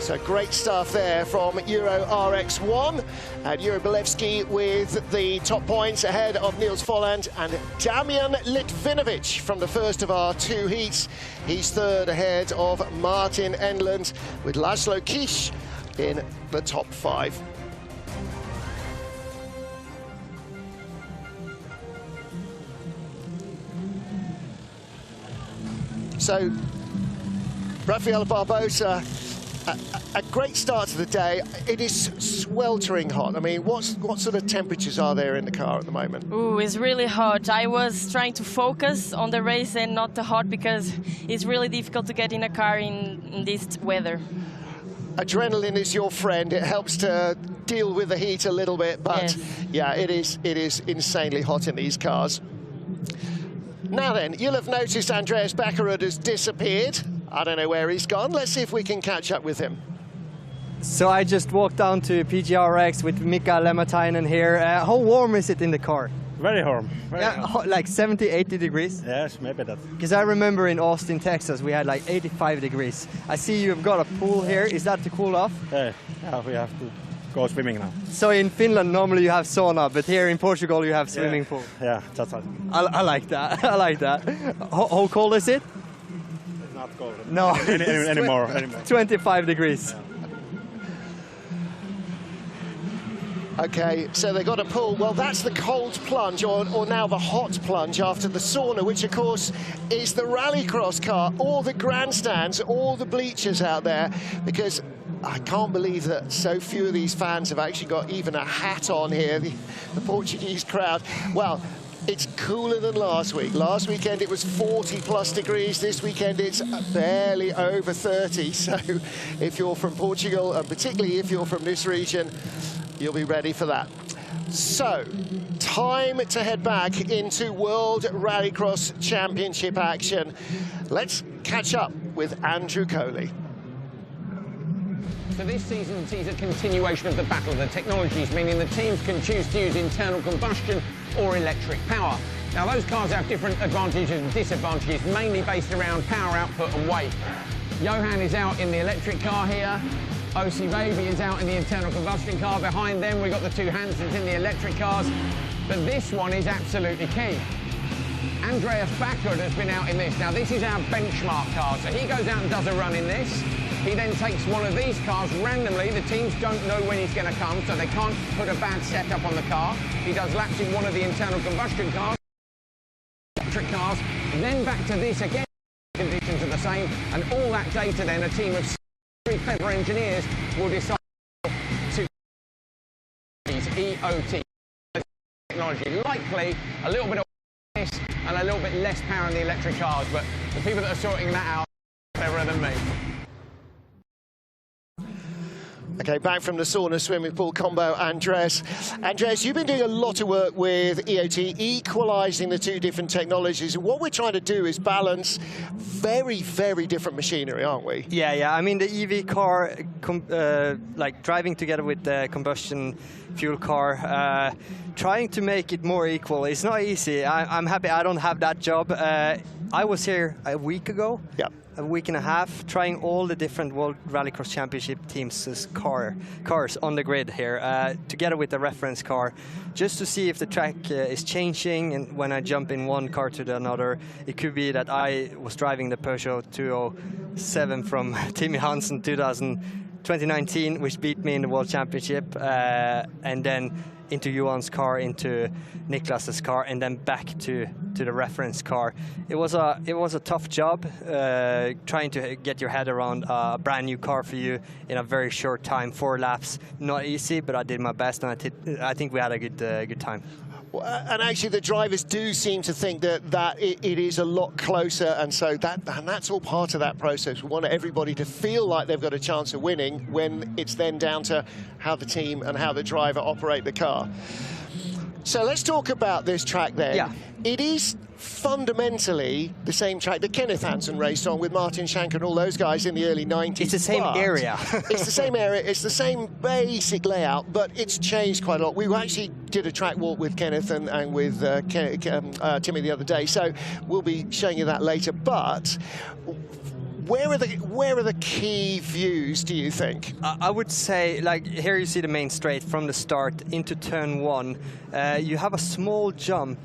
Speaker 1: So great stuff there from Euro RX1, and Jure Belewski with the top points ahead of Niels Folland and Damian Litvinovic from the first of our two heats. He's third ahead of Martin Enland, with Laszlo Kish in the top 5. So, Rafael Barbosa, a great start to the day. It is sweltering hot. I mean, what sort of temperatures are there in the car at the moment?
Speaker 9: Ooh, it's really hot. I was trying to focus on the race and not the hot, because it's really difficult to get in a car in this weather.
Speaker 1: Adrenaline is your friend. It helps to deal with the heat a little bit, but yes. Yeah, it is insanely hot in these cars. Now then, you'll have noticed Andreas Bakkerud has disappeared. I don't know where he's gone. Let's see if we can catch up with him.
Speaker 5: So I just walked down to PGRX with Mika Lematainen here. How warm is it in the car?
Speaker 10: Very warm.
Speaker 5: Like 70, 80 degrees?
Speaker 10: Yes, maybe that.
Speaker 5: Because I remember in Austin, Texas, we had like 85 degrees. I see you've got a pool here. Is that to cool off?
Speaker 10: Yeah, we have to go swimming now.
Speaker 5: So in Finland, normally you have sauna, but here in Portugal, you have swimming pool.
Speaker 10: Yeah, that's right.
Speaker 5: I like that. I like that. How cold is it?
Speaker 10: It's not cold.
Speaker 5: No.
Speaker 10: anymore.
Speaker 5: 25 degrees.
Speaker 10: Yeah.
Speaker 1: Okay, so they got a pool. Well, that's the cold plunge, or now the hot plunge after the sauna, which of course is the rallycross car, all the grandstands, all the bleachers out there, because I can't believe that so few of these fans have actually got even a hat on here, the Portuguese crowd. Well, it's cooler than last week. Last weekend it was 40+ degrees. This weekend it's barely over 30. So if you're from Portugal, and particularly if you're from this region, you'll be ready for that. So, time to head back into World Rallycross Championship action. Let's catch up with Andrew Coley.
Speaker 4: So this season sees a continuation of the battle of the technologies, meaning the teams can choose to use internal combustion or electric power. Now those cars have different advantages and disadvantages, mainly based around power output and weight. Johan is out in the electric car here. OC Baby is out in the internal combustion car. Behind them we've got the two Hansens in the electric cars. But this one is absolutely key. Andreas Bakkerud has been out in this. Now this is our benchmark car, so he goes out and does a run in this. He then takes one of these cars randomly. The teams don't know when he's going to come, so they can't put a bad setup on the car. He does laps in one of the internal combustion cars, electric cars, then back to this again. Conditions are the same, and all that data then a team of very clever engineers will decide to use EOT technology. Likely a little bit of this and a little bit less power in the electric cars, but the people that are sorting that out are cleverer than me.
Speaker 1: Okay, back from the sauna swimming pool combo, Andreas. Andreas, you've been doing a lot of work with EOT, equalising the two different technologies. And what we're trying to do is balance very, very different machinery, aren't we?
Speaker 5: Yeah. I mean, the EV car, like driving together with the combustion fuel car, trying to make it more equal. It's not easy. I'm happy I don't have that job. I was here a week ago.
Speaker 1: Yeah.
Speaker 5: A week and a half, trying all the different World Rallycross Championship teams' cars on the grid here, together with the reference car, just to see if the track is changing, and when I jump in one car to another, it could be that I was driving the Peugeot 207 from Timmy Hansen 2019, which beat me in the World Championship, and then into Johan's car, into Niklas's car, and then back to the reference car. It was a tough job, trying to get your head around a brand new car for you in a very short time, 4 laps. Not easy, but I did my best, and I think we had a good time.
Speaker 1: And actually, the drivers do seem to think that it is a lot closer, and so that's all part of that process. We want everybody to feel like they've got a chance of winning, when it's then down to how the team and how the driver operate the car. So let's talk about this track then.
Speaker 5: Yeah.
Speaker 1: It is fundamentally the same track that Kenneth Hansen raced on with Martin Shank and all those guys in the early 90s.
Speaker 5: It's the same area.
Speaker 1: It's the same area, it's the same basic layout, but it's changed quite a lot. We actually did a track walk with Kenneth and with Timmy the other day, so we'll be showing you that later. But Where are the key views, do you think?
Speaker 5: I would say, like, here you see the main straight from the start into turn 1. You have a small jump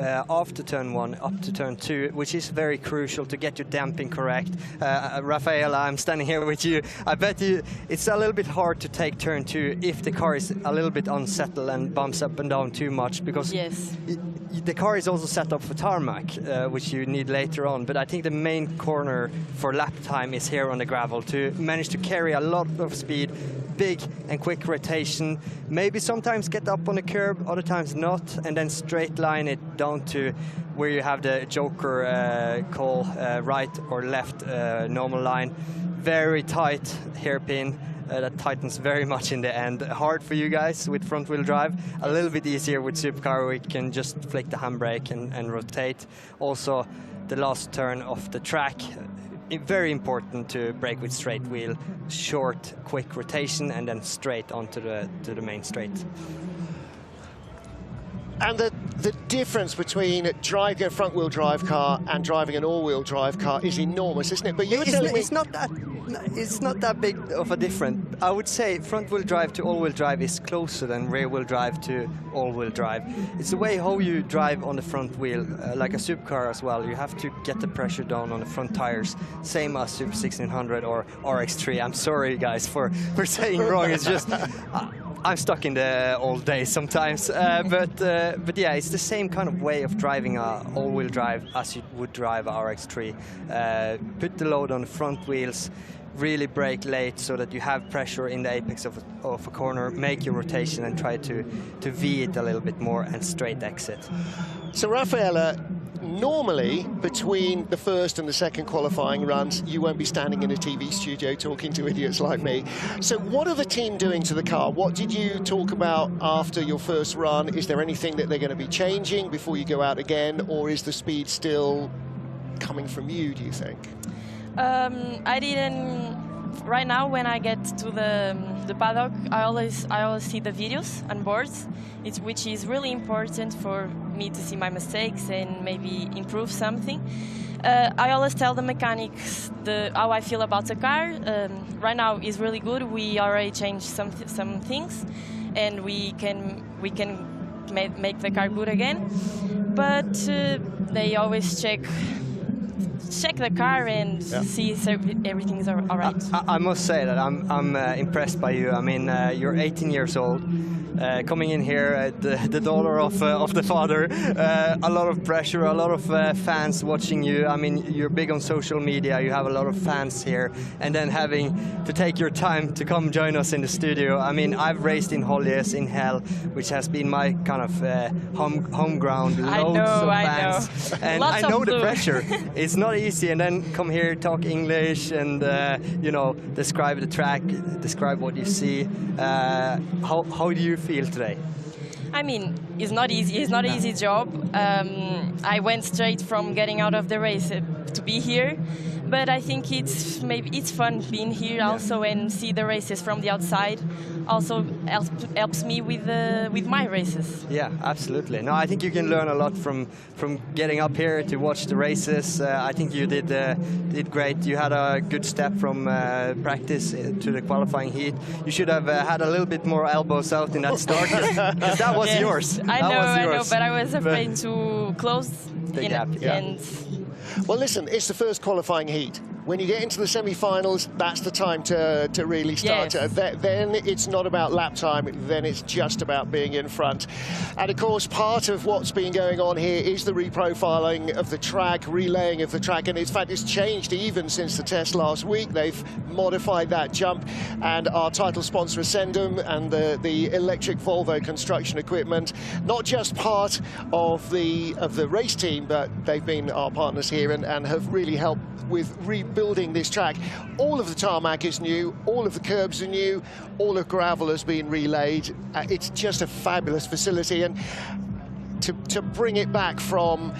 Speaker 5: after turn 1 up to turn 2, which is very crucial to get your damping correct. Rafaela, I'm standing here with you. I bet you it's a little bit hard to take turn 2 if the car is a little bit unsettled and bumps up and down too much, because the car is also set up for tarmac, which you need later on. But I think the main corner for lap time is here on the gravel, to manage to carry a lot of speed, big and quick rotation, maybe sometimes get up on the curb, other times not, and then straight line it down to where you have the joker call, right or left normal line. Very tight hairpin. That tightens very much in the end. Hard for you guys with front wheel drive, a little bit easier with supercar. We can just flick the handbrake and rotate. Also the last turn of the track, very important to brake with straight wheel, short quick rotation and then straight onto the main straight.
Speaker 1: And the difference between driving a front-wheel drive car and driving an all-wheel drive car is enormous, isn't it? But you were telling me
Speaker 5: it's not that big of a difference. I would say front-wheel drive to all-wheel drive is closer than rear-wheel drive to all-wheel drive. It's the way how you drive on the front wheel, like a supercar as well. You have to get the pressure down on the front tires, same as Super 1600 or RX3. I'm sorry, guys, for saying wrong. It's just I'm stuck in the old days sometimes, but yeah, it's the same kind of way of driving a all-wheel drive as you would drive a RX3. Put the load on the front wheels, really brake late so that you have pressure in the apex of a corner, make your rotation and try to V it a little bit more and straight exit.
Speaker 1: So Rafaela, normally between the first and the second qualifying runs, you won't be standing in a TV studio talking to idiots like me. So what are the team doing to the car? What did you talk about after your first run? Is there anything that they're going to be changing before you go out again, or is the speed still coming from you, do you think?
Speaker 9: I didn't. Right now, when I get to the paddock, I always see the videos on boards, which is really important for me to see my mistakes and maybe improve something. I always tell the mechanics how I feel about the car. Right now is really good. We already changed some things, and we can make the car good again. But they always check the car and see if everything's all right.
Speaker 5: I must say that I'm impressed by you. I mean, you're 18 years old, coming in here, the daughter of the father, a lot of pressure, a lot of fans watching you. I mean, you're big on social media, you have a lot of fans here, and then having to take your time to come join us in the studio. I mean, I've raced in Höljes, in Hell, which has been my kind of home ground, loads of fans. And I know the pressure. It's not easy, and then come here, talk English, and you know, describe the track, describe what you see. How do you feel today?
Speaker 9: I mean, it's not easy. It's not an easy job. I went straight from getting out of the race to be here, but I think it's fun being here also and see the races from the outside. Also helps me with my races.
Speaker 5: Yeah, absolutely. No, I think you can learn a lot from getting up here to watch the races. I think you did great. You had a good step from practice to the qualifying heat. You should have had a little bit more elbows out in that start, because that was yours.
Speaker 9: I know, but I was afraid to close
Speaker 5: the gap.
Speaker 9: And
Speaker 1: well, listen, it's the first qualifying heat. When you get into the semi-finals, that's the time to really start.
Speaker 9: Yes.
Speaker 1: Then it's not about lap time, then it's just about being in front. And of course, part of what's been going on here is the reprofiling of the track, relaying of the track, and in fact it's changed even since the test last week. They've modified that jump, and our title sponsor Ascendum and the electric Volvo construction equipment, not just part of the race team, but they've been our partners here and have really helped with rebuilding this track. All of the tarmac is new, all of the curbs are new, all of gravel has been relayed. It's just a fabulous facility, and to bring it back from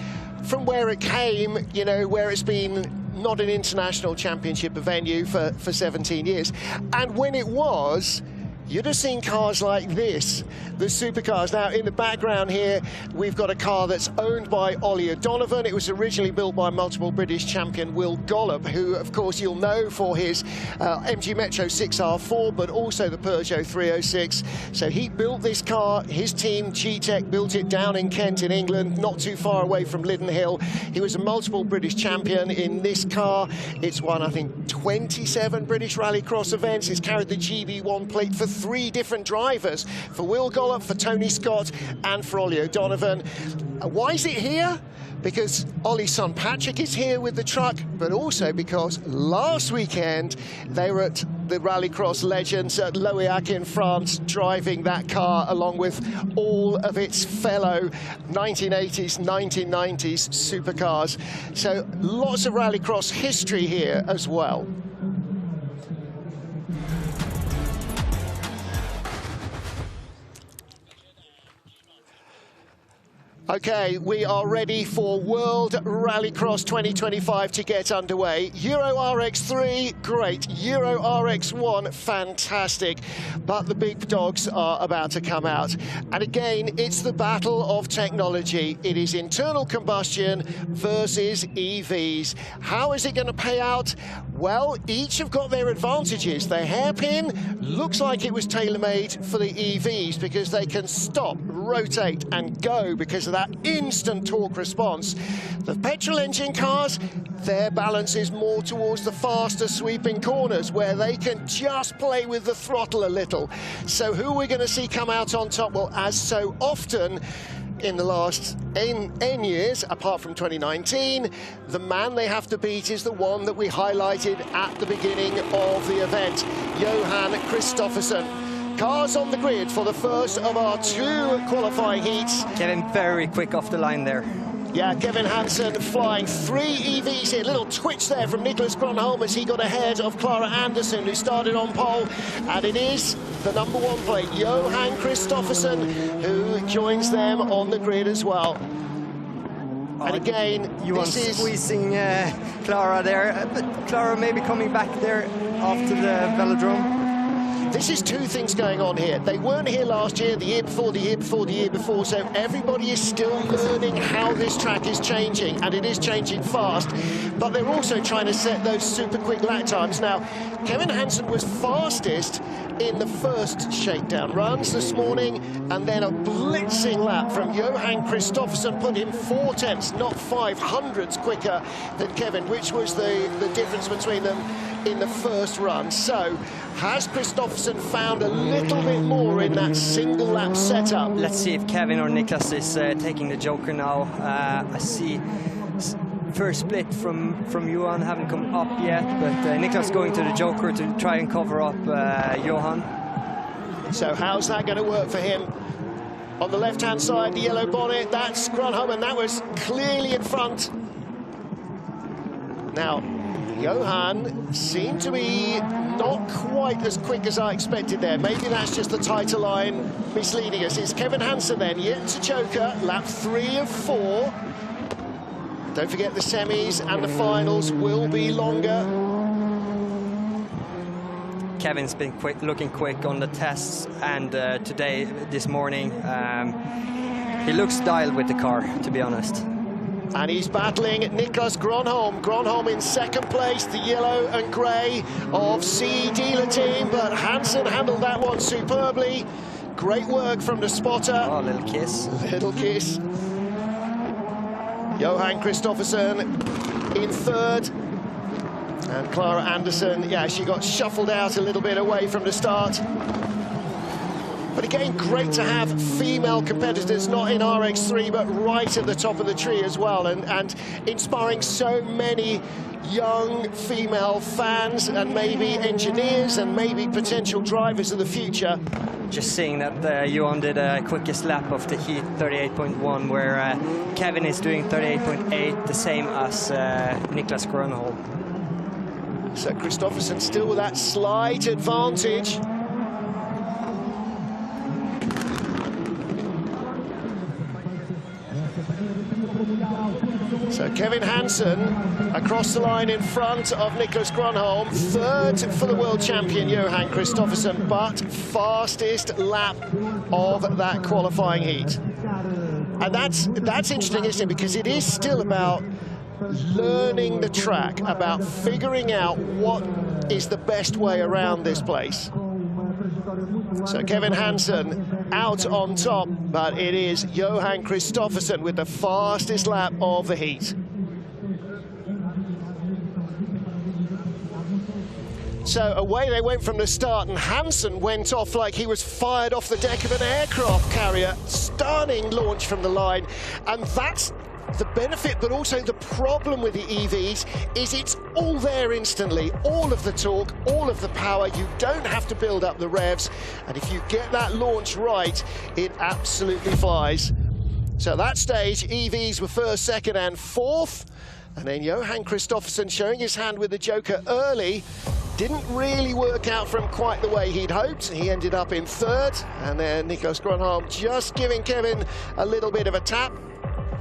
Speaker 1: where it came, you know, where it's been not an international championship venue for 17 years. And when it was, you'd have seen cars like this, the supercars. Now, in the background here, we've got a car that's owned by Ollie O'Donovan. It was originally built by multiple British champion Will Gollop, who, of course, you'll know for his MG Metro 6R4, but also the Peugeot 306. So he built this car. His team, G-Tech, built it down in Kent in England, not too far away from Linden Hill. He was a multiple British champion in this car. It's won, I think, 27 British Rallycross events. It's carried the GB1 plate for 3 different drivers, for Will Gollop, for Tony Scott, and for Ollie O'Donovan. Why is it here? Because Ollie's son Patrick is here with the truck, but also because last weekend they were at the Rallycross legends at Lohéac in France, driving that car along with all of its fellow 1980s, 1990s supercars. So lots of Rallycross history here as well. Okay, we are ready for World Rallycross 2025 to get underway. Euro RX3, great. Euro RX1, fantastic. But the big dogs are about to come out. And again, it's the battle of technology. It is internal combustion versus EVs. How is it going to pay out? Well, each have got their advantages. The hairpin looks like it was tailor-made for the EVs because they can stop, rotate and go because of that instant torque response. The petrol engine cars, their balance is more towards the faster sweeping corners where they can just play with the throttle a little. So who are we going to see come out on top? Well, as so often in the last N years, apart from 2019, the man they have to beat is the one that we highlighted at the beginning of the event, Johan Kristoffersson. Cars on the grid for the first of our 2 qualifying heats.
Speaker 5: Kevin very quick off the line there.
Speaker 1: Yeah, Kevin Hansen flying 3 EVs here. Little twitch there from Nicholas Gronholm as he got ahead of Clara Anderson, who started on pole. And it is the #1 plate, Johan Kristoffersson, who joins them on the grid as well. And again,
Speaker 5: this is squeezing Clara there, but Clara maybe coming back there after the velodrome.
Speaker 1: This is 2 things going on here. They weren't here last year, the year before, the year before, the year before, so everybody is still learning how this track is changing, and it is changing fast, but they're also trying to set those super quick lap times. Now, Kevin Hansen was fastest in the first shakedown runs this morning, and then a blitzing lap from Johan Kristoffersson put him 4 tenths, not 500ths quicker than Kevin, which was the difference between them in the first run. So, has Kristoffersson found a little bit more in that single lap setup?
Speaker 5: Let's see if Kevin or Niklas is taking the Joker now. I see first split from Johan, haven't come up yet, but Niklas going to the Joker to try and cover up Johan.
Speaker 1: So how's that going to work for him? On the left-hand side, the yellow bonnet, that's Gronholm, and that was clearly in front. Now, Johan seemed to be not quite as quick as I expected there. Maybe that's just the tighter line misleading us. It's Kevin Hansen then, yet to Joker, lap 3 of 4. Don't forget the semis and the finals will be longer.
Speaker 5: Kevin's been looking quick on the tests, and today, this morning, he looks dialed with the car, to be honest.
Speaker 1: And he's battling Nicholas Gronholm. Gronholm in 2nd place, the yellow and grey of CE Dealer team, but Hansen handled that one superbly. Great work from the spotter.
Speaker 5: Oh, little kiss.
Speaker 1: Little kiss. Johan Kristoffersson in 3rd. And Clara Anderson, yeah, she got shuffled out a little bit away from the start. But again, great to have female competitors, not in RX3, but right at the top of the tree as well, and inspiring so many young female fans and maybe engineers and maybe potential drivers of the future.
Speaker 5: Just seeing that Johan did a quickest lap of the heat, 38.1, where Kevin is doing 38.8, the same as Niklas Gronholm.
Speaker 1: So Kristoffersson still with that slight advantage. So Kevin Hansen across the line in front of Niklas Grönholm, third for the world champion Johan Kristoffersson, but fastest lap of that qualifying heat. And that's interesting, isn't it? Because it is still about learning the track, about figuring out what is the best way around this place. So Kevin Hansen out on top, but it is Johan Kristoffersson with the fastest lap of the heat. So away they went from the start, and Hansen went off like he was fired off the deck of an aircraft carrier. Stunning launch from the line, and that's the benefit, but also the problem with the EVs is it's all there instantly. All of the torque, all of the power. You don't have to build up the revs, and if you get that launch right, it absolutely flies. So at that stage, EVs were first, second, and fourth, and then Johan Kristoffersson showing his hand with the Joker early. Didn't really work out for him quite the way he'd hoped. He ended up in third, and then Niklas Grönholm just giving Kevin a little bit of a tap.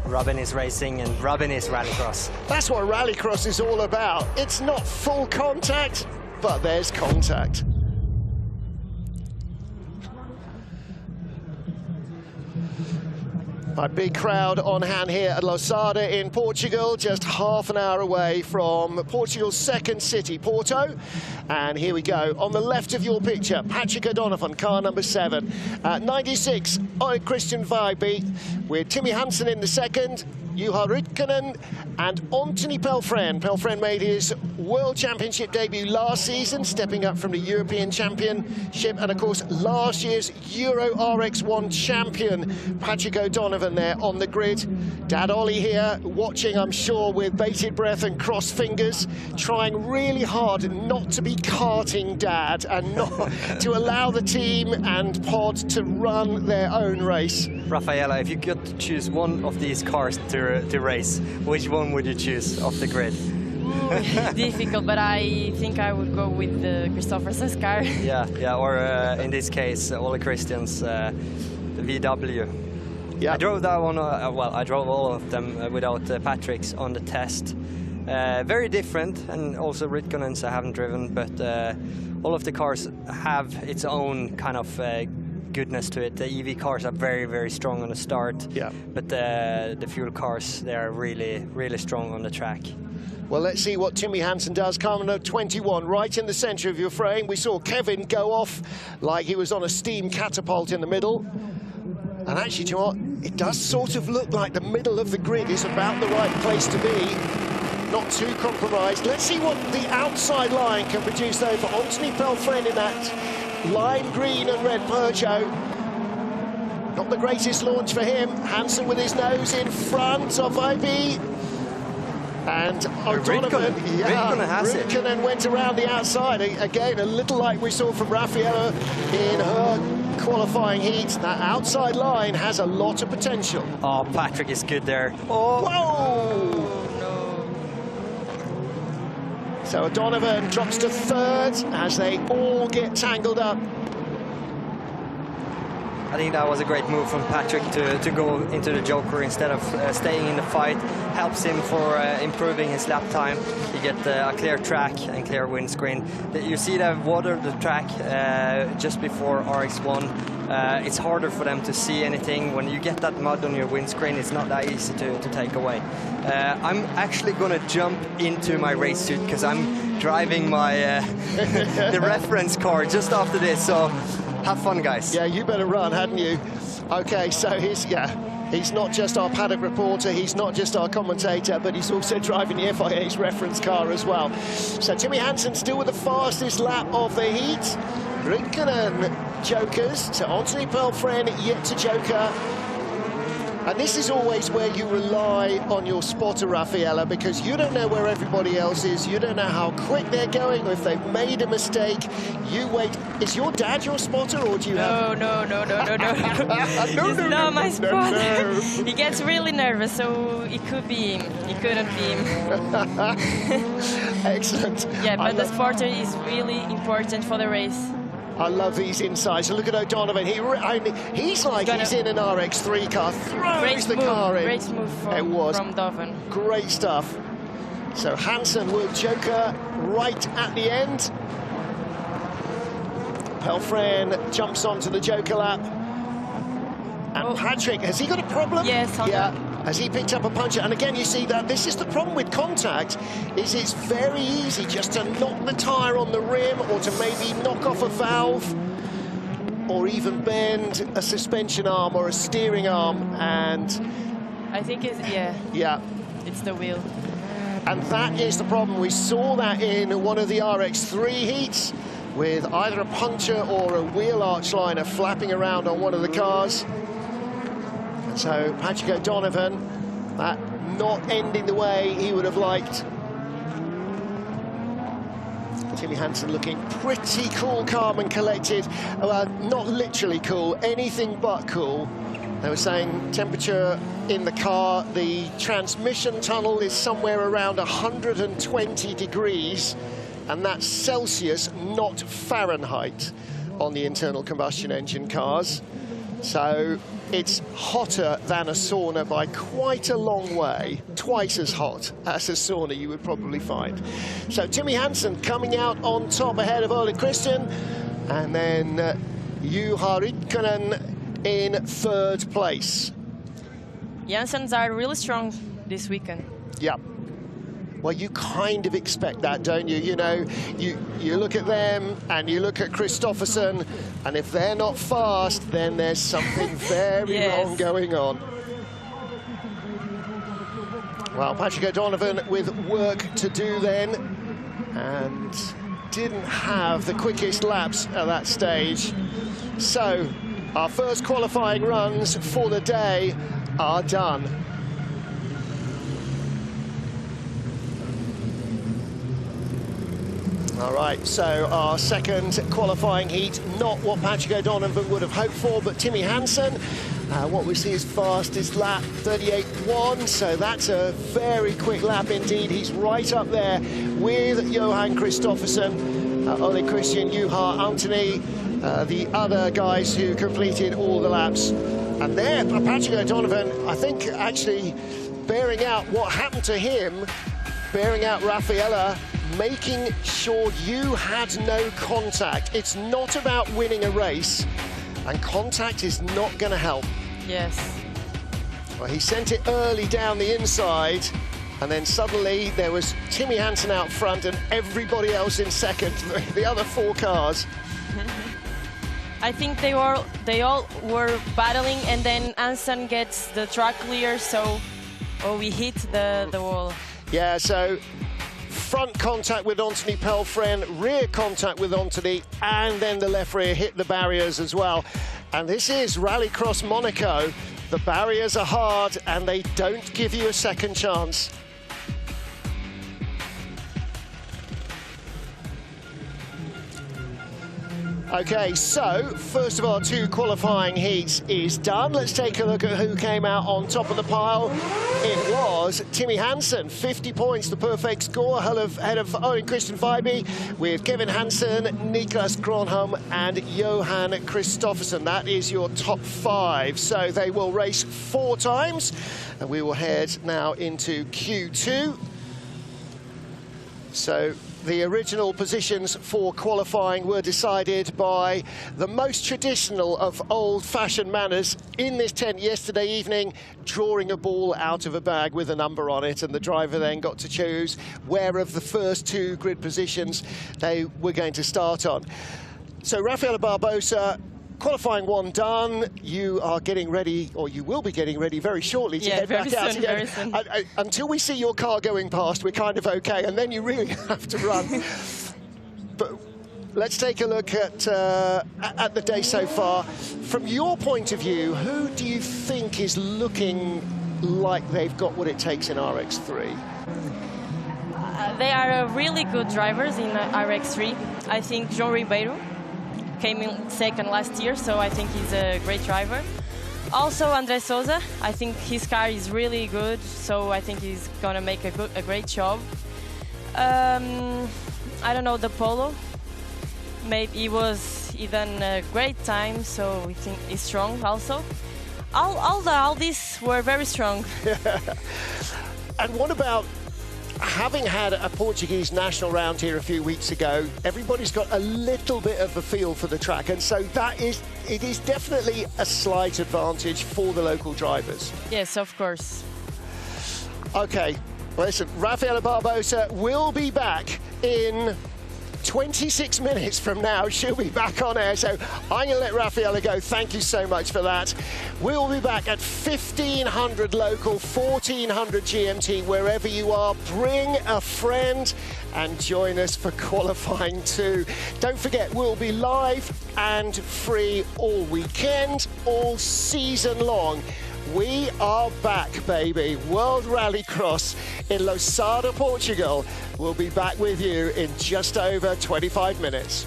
Speaker 5: Robin is racing and Robin is rallycross.
Speaker 1: That's what rallycross is all about. It's not full contact, but there's contact. A big crowd on hand here at Lousada in Portugal, just half an hour away from Portugal's second city, Porto. And here we go. On the left of your picture, Patrick O'Donovan, car number 7. 96, Christian Veiby, with Timmy Hansen in the second, Juha Rytkönen, and Anthony Pelfren. Pelfren made his World Championship debut last season, stepping up from the European Championship, and of course last year's Euro RX1 champion, Patrick O'Donovan there on the grid. Dad Ollie here, watching, I'm sure, with bated breath and crossed fingers, trying really hard not to be karting Dad and not to allow the team and pod to run their own race.
Speaker 5: Rafaela, if you could choose one of these cars to race, which one would you choose off the grid?
Speaker 9: Difficult, but I think I would go with the Kristoffersson's car.
Speaker 5: Yeah, or in this case, Ole Christian's the VW. Yeah. I drove that one, well, I drove all of them without Patrick's on the test. Very different, and also Rytkönen's I haven't driven, but all of the cars have its own kind of goodness to it. The EV cars are very, very strong on the start, but the fuel cars, they are really, really strong on the track.
Speaker 1: Well, let's see what Timmy Hansen does. Car number 21, right in the centre of your frame. We saw Kevin go off like he was on a steam catapult in the middle. And actually, do you know what? It does sort of look like the middle of the grid is about the right place to be. Not too compromised. Let's see what the outside line can produce, though, for Anthony Pelfren in that lime green and red Peugeot. Not the greatest launch for him. Hansen with his nose in front of Veiby. And O'Donovan, Rytkönen went around the outside. Again, a little like we saw from Rafaela in her qualifying heat. That outside line has a lot of potential.
Speaker 5: Oh, Patrick is good there.
Speaker 1: Oh. Whoa! So O'Donovan drops to third as they all get tangled up.
Speaker 5: I think that was a great move from Patrick to go into the Joker instead of staying in the fight. Helps him for improving his lap time. You get a clear track and clear windscreen. You see they've watered the track just before RX1. It's harder for them to see anything. When you get that mud on your windscreen, it's not that easy to take away. I'm actually going to jump into my race suit because I'm driving my the reference car just after this. So have fun, guys.
Speaker 1: Yeah, you better run, hadn't you? Okay, so he's not just our paddock reporter, he's not just our commentator, but he's also driving the FIA's reference car as well. So Timmy Hansen still with the fastest lap of the heat. Rytkönen jokers, so Anthony Pelfren yet to joker. And this is always where you rely on your spotter, Rafaela, because you don't know where everybody else is. You don't know how quick they're going, or if they've made a mistake. You wait. Is your dad your spotter, or do you have...
Speaker 9: No. He's not my spotter. No. He gets really nervous, so it could be him. It couldn't be him.
Speaker 1: Excellent.
Speaker 9: Yeah, but the spotter is really important for the race.
Speaker 1: I love these insides. So look at O'Donovan. He's like he's in an RX3 car. Throws the car in.
Speaker 9: Great move from Doven.
Speaker 1: Great stuff. So Hansen will joker right at the end. Pelfren jumps onto the joker lap. And Patrick, has he got a problem?
Speaker 9: Yes.
Speaker 1: Yeah. Has he picked up a puncher? And again, you see that this is the problem with contact, is it's very easy just to knock the tyre on the rim or to maybe knock off a valve or even bend a suspension arm or a steering arm. And
Speaker 9: I think it's, it's the wheel.
Speaker 1: And that is the problem. We saw that in one of the RX3 heats with either a puncture or a wheel arch liner flapping around on one of the cars. So Patrick O'Donovan, that not ending the way he would have liked. Timmy Hansen looking pretty cool, calm and collected. Well, not literally cool, anything but cool. They were saying temperature in the car, the transmission tunnel is somewhere around 120 degrees, and that's Celsius, not Fahrenheit, on the internal combustion engine cars. So it's hotter than a sauna by quite a long way, twice as hot as a sauna you would probably find. So Timmy Hansen coming out on top ahead of Ole Christian, and then Juha in third place.
Speaker 9: Janssens are really strong this weekend.
Speaker 1: Yeah. Well, you kind of expect that, don't you? You know, you look at them and you look at Kristoffersson, and if they're not fast, then there's something very wrong going on. Well, Patrick O'Donovan with work to do then, and didn't have the quickest laps at that stage. So, our first qualifying runs for the day are done. All right, so our second qualifying heat, not what Patrick O'Donovan would have hoped for, but Timmy Hansen, what was his fastest lap, 38.1, so that's a very quick lap indeed. He's right up there with Johan Kristoffersson, Ole Christian, Juha, Anthony, the other guys who completed all the laps. And there, Patrick O'Donovan, I think, actually bearing out what happened to him, bearing out Raffaella, making sure you had no contact. It's not about winning a race, and contact is not going to help.
Speaker 9: Yes.
Speaker 1: Well, he sent it early down the inside, and then suddenly there was Timmy Hansen out front and everybody else in second, the other four cars.
Speaker 9: I think they all were battling, and then Hansen gets the track clear, so we hit the wall.
Speaker 1: Yeah, so front contact with Anthony Pelfren, rear contact with Anthony, and then the left rear hit the barriers as well. And this is Rallycross Monaco. The barriers are hard and they don't give you a second chance. Okay, so first of our two qualifying heats is done. Let's take a look at who came out on top of the pile. It was Timmy Hansen, 50 points, the perfect score, ahead of Ole Christian Veiby, with Kevin Hansen, Niklas Gronholm and Johan Kristoffersson. That is your top five. So they will race 4 times, and we will head now into Q2. So the original positions for qualifying were decided by the most traditional of old-fashioned manners in this tent yesterday evening, drawing a ball out of a bag with a number on it, and the driver then got to choose where of the first 2 grid positions they were going to start on. So Rafael Barbosa, qualifying 1 done. You are getting ready, or you will be getting ready very shortly to head back out again.
Speaker 9: Very soon.
Speaker 1: Until we see your car going past, we're kind of okay, and then you really have to run. But let's take a look at the day so far. From your point of view, who do you think is looking like they've got what it takes in RX3?
Speaker 9: They are really good drivers in RX3. I think João Ribeiro came in second last year, so I think he's a great driver. Also André Souza, I think his car is really good, so I think he's gonna make a great job. I don't know, the Polo, maybe he was even a great time, so we think he's strong also. All these were very strong.
Speaker 1: And what about having had a Portuguese national round here a few weeks ago? Everybody's got a little bit of a feel for the track, and so it is definitely a slight advantage for the local drivers.
Speaker 9: Yes, of course.
Speaker 1: Okay, well, listen, Rafaela Barbosa will be back in 26 minutes from now. She'll be back on air, so I'm going to let Rafaela go. Thank you so much for that. We'll be back at 1500 local, 1400 GMT, wherever you are. Bring a friend and join us for qualifying too. Don't forget, we'll be live and free all weekend, all season long. We are back, baby. World Rallycross in Lousada, Portugal. We'll be back with you in just over 25 minutes.